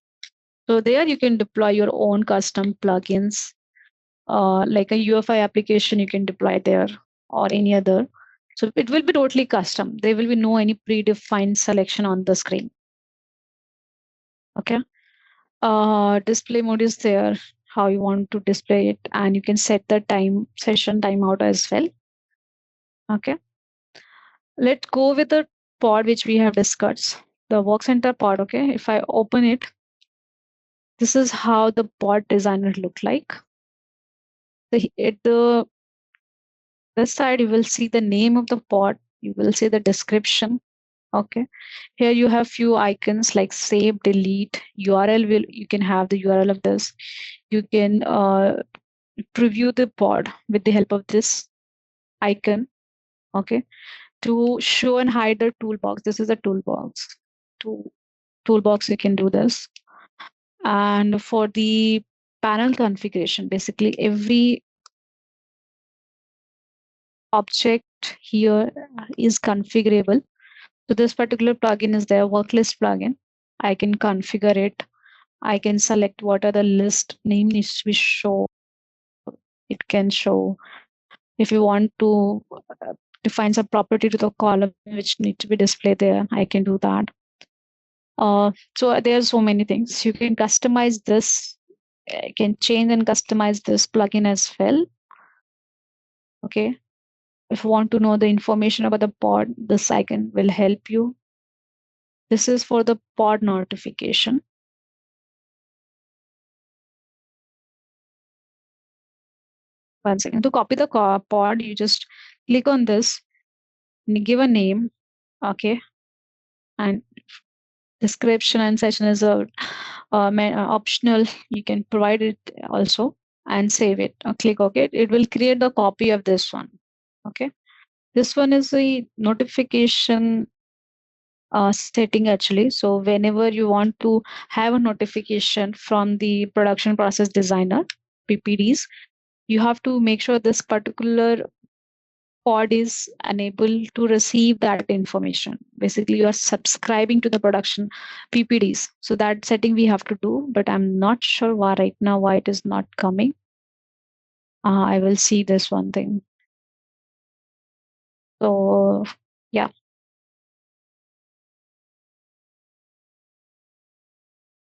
so there you can deploy your own custom plugins, like a UFI application you can deploy there or any other. So it will be totally custom. There will be no any predefined selection on the screen. Okay, display mode is there, how you want to display it, and you can set the session timeout as well. Okay, let's go with the pod which we have discussed, the work center pod. Okay, if I open it, this is how the pod designer look like. At this side, you will see the name of the pod. You will see the description. Okay, here you have few icons like save, delete, URL. You can have the URL of this. You can preview the pod with the help of this icon. Okay, to show and hide the toolbox. This is a toolbox. Toolbox, you can do this. And for the panel configuration, basically every object here is configurable. So this particular plugin is there, work list plugin. I can configure it. I can select what are the list name needs to be shown. It can show. If you want to define some property to the column which need to be displayed there, I can do that. So there are so many things. You can customize this. You can change and customize this plugin as well. Okay. If you want to know the information about the pod, this icon will help you. This is for the pod notification. One second. To copy the pod, you just click on this, give a name. Okay. And description and session is optional. You can provide it also and save it. Click OK. It will create the copy of this one. Okay. This one is the notification setting actually. So whenever you want to have a notification from the production process designer, PPDs, you have to make sure this particular pod is unable to receive that information. Basically, you are subscribing to the production PPDs. So that setting we have to do, but I'm not sure why right now why it is not coming. I will see this one thing. So yeah.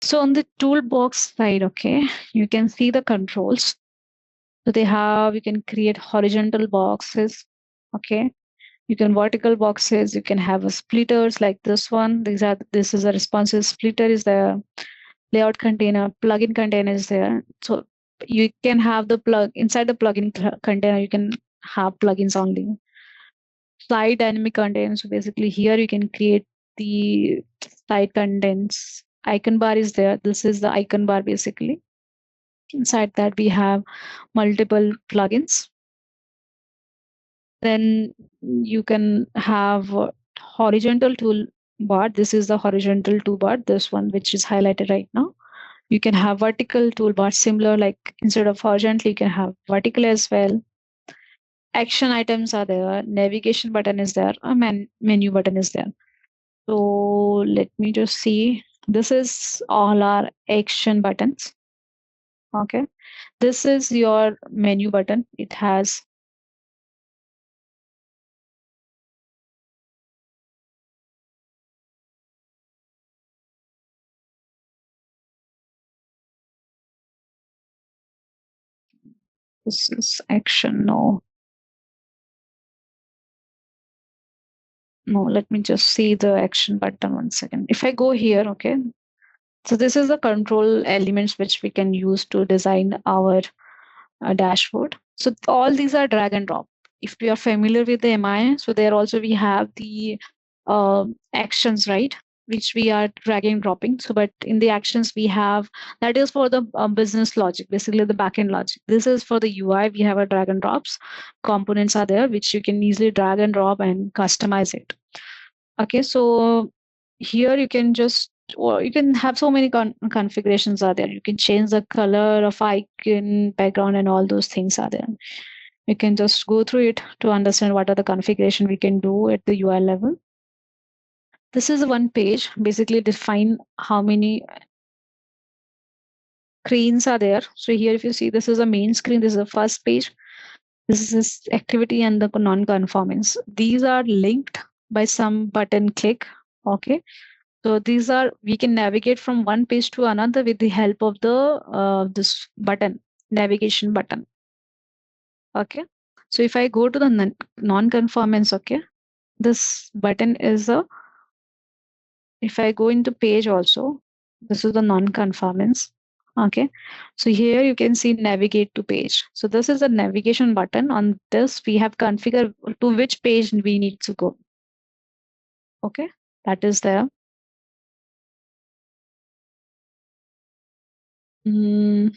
So on the toolbox side, okay, you can see the controls. So you can create horizontal boxes, okay. You can vertical boxes, you can have a splitters like this one. This is a responsive splitter is there, layout container, plugin container is there. So you can have the plug inside the plugin container, you can have plugins only. Slide dynamic content. So basically here you can create the slide contents. Icon bar is there. This is the icon bar basically. Inside that we have multiple plugins. Then you can have horizontal toolbar. This is the horizontal toolbar, this one which is highlighted right now. You can have vertical toolbar, similar like instead of horizontal, you can have vertical as well. Action items are there, navigation button is there, a menu button is there. So let me just see. This is all our action buttons. Okay. This is your menu button. It has this is action. No, let me just see the action button 1 second. If I go here, okay. So this is the control elements which we can use to design our dashboard. So all these are drag and drop. If we are familiar with the MI, so there also we have the actions, right? Which we are dragging and dropping. So, but in the actions we have, that is for the business logic, basically the backend logic. This is for the UI, we have a drag and drops. Components are there, which you can easily drag and drop and customize it. Okay, so here you can just, or you can have so many configurations are there. You can change the color of icon, background, and all those things are there. You can just go through it to understand what are the configuration we can do at the UI level. This is one page, basically define how many screens are there. So here, if you see, this is a main screen. This is the first page. This is activity and the non-conformance. These are linked by some button click. Okay. So these are, we can navigate from one page to another with the help of the this button, navigation button. Okay. So if I go to the non-conformance, okay, this button is a, if I go into page also, this is the non-conformance. Okay. So here you can see navigate to page. So this is a navigation button. On this, we have configured to which page we need to go. Okay. That is there. So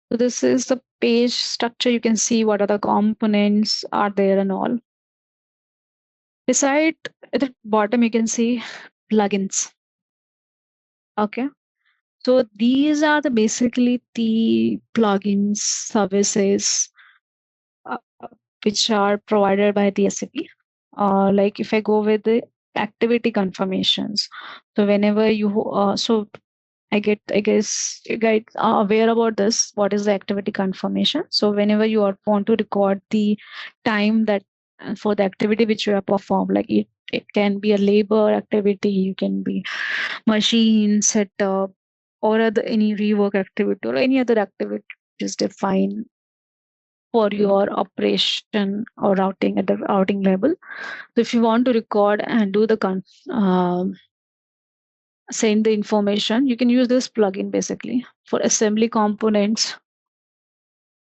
this is the page structure. You can see what are the components are there and all. Beside at the bottom, you can see plugins. Okay. So these are the basically the plugins services which are provided by the SAP. Like if I go with the activity confirmations. So whenever you I guess you guys are aware about this. What is the activity confirmation? So whenever you want to record the time that for the activity which you have performed, like it can be a labor activity, you can be machine setup, or any rework activity or any other activity which is defined for your operation or routing at the routing level. So if you want to record and do the send the information, you can use this plugin basically for assembly components.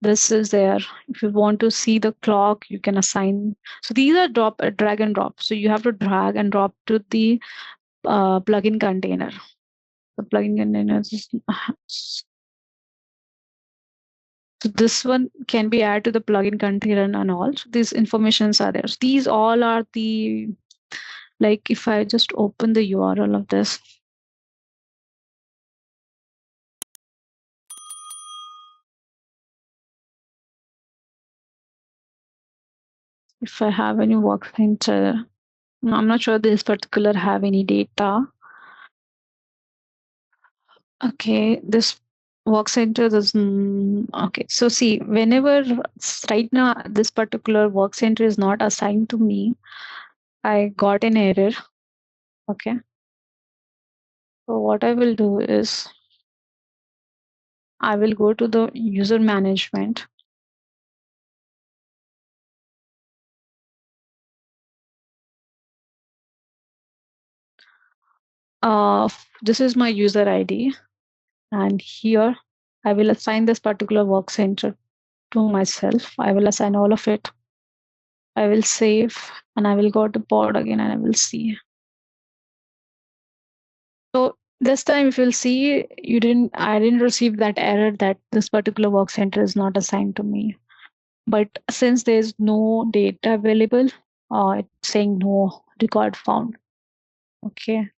This is there. If you want to see the clock, you can assign. So these are drag and drop. So you have to drag and drop to the plugin container. The plugin container is, so this one can be added to the plugin container and all. So these informations are there. So these all are the, like if I just open the URL of this. if I have any work center. No, I'm not sure this particular have any data. Okay, this work center doesn't. Okay, so see, whenever right now this particular work center is not assigned to me, I got an error. Okay, so what I will do is I will go to the user management. This is my user ID, and here I will assign this particular work center to myself. I will assign all of it. I will save, and I will go to pod again, and I will see. So this time, if you'll see, I didn't receive that error that this particular work center is not assigned to me. But since there's no data available, it's saying no record found. Okay.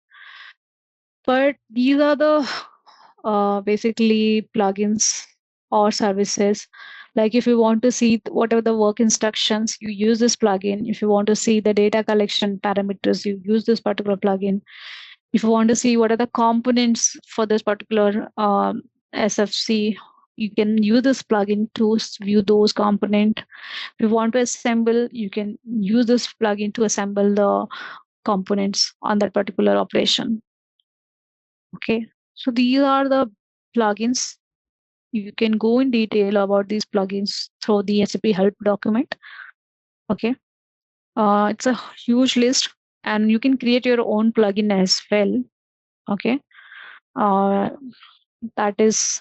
But these are the basically plugins or services. Like if you want to see whatever the work instructions, you use this plugin. If you want to see the data collection parameters, you use this particular plugin. If you want to see what are the components for this particular SFC, you can use this plugin to view those components. If you want to assemble, you can use this plugin to assemble the components on that particular operation. Okay, so these are the plugins. You can go in detail about these plugins through the SAP help document. Okay, it's a huge list, and you can create your own plugin as well. Okay, that is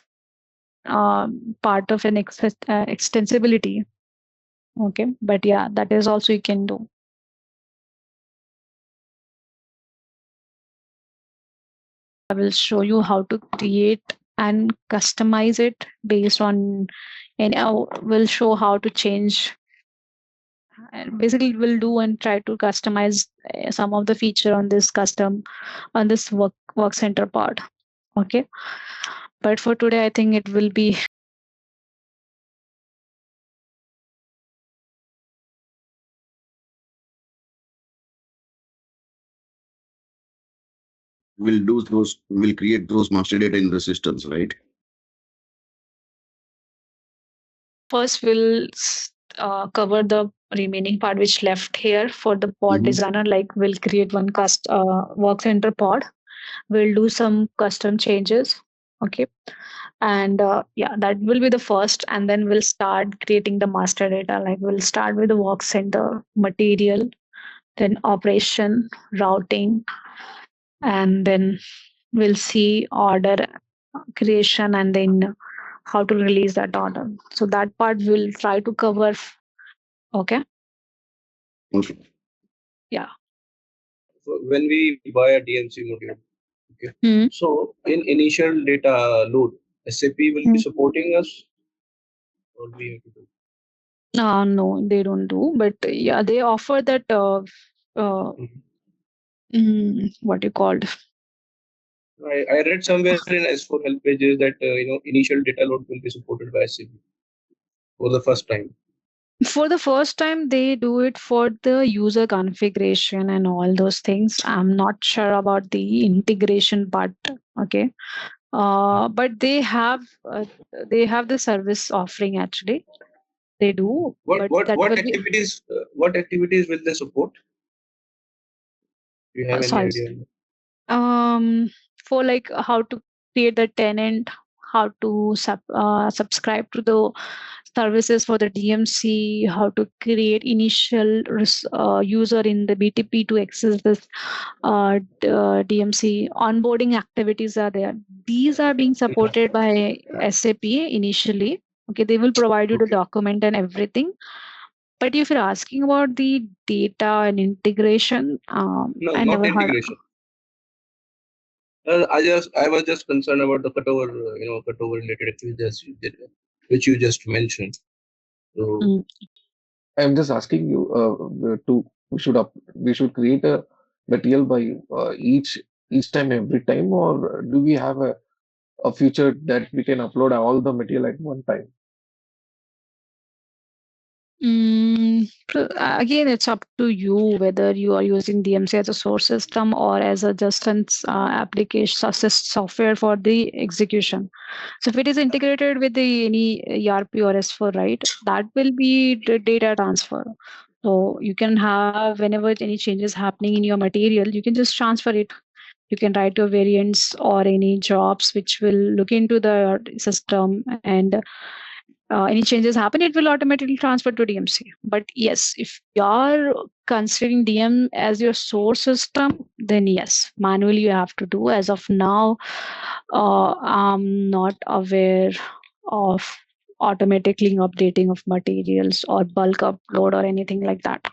part of an extensibility. Okay, but yeah, that is also you can do. I will show you how to create and customize it based on, and I will show how to change. And basically, we'll do and try to customize some of the feature on this work center part. Okay, but for today, I think it will be. We'll create those master data in the systems, right? First, we'll cover the remaining part which left here for the pod designer. Like we'll create one work center pod. We'll do some custom changes. Okay, and yeah, that will be the first, and then we'll start creating the master data. Like we'll start with the work center material, then operation, routing, and then we'll see order creation, and then how to release that order. So that part we'll try to cover. Okay. Yeah. So when we buy a DMC module, okay. So in initial data load, SAP will be supporting us, or we have to do? No, they don't do. But yeah, they offer that. What you called? I read somewhere in S4 help pages that initial data load will be supported by SAP for the first time. For the first time, they do it for the user configuration and all those things. I'm not sure about the integration part. Okay, but they have the service offering actually. They do. What activities? What activities will they support? Do you have any idea? For like how to create the tenant, how to subscribe to the services for the DMC, how to create initial user in the BTP to access this DMC. Onboarding activities are there. These are being supported by SAP initially. Okay, they will provide you the document and everything. But if you're asking about the data and integration, no, not integration. I was just concerned about the cutover related activities which you just mentioned. So I'm just asking you we should create a material by each time every time, or do we have a feature that we can upload all the material at one time? Again, it's up to you whether you are using DMC as a source system or as a just an application software for the execution. So if it is integrated with the any ERP or S4, right, that will be the data transfer. So you can have whenever any changes happening in your material, you can just transfer it. You can write your variants or any jobs which will look into the system, and any changes happen, it will automatically transfer to DMC. But yes, if you're considering DM as your source system, then yes, manually you have to do. As of now, I'm not aware of automatically updating of materials or bulk upload or anything like that.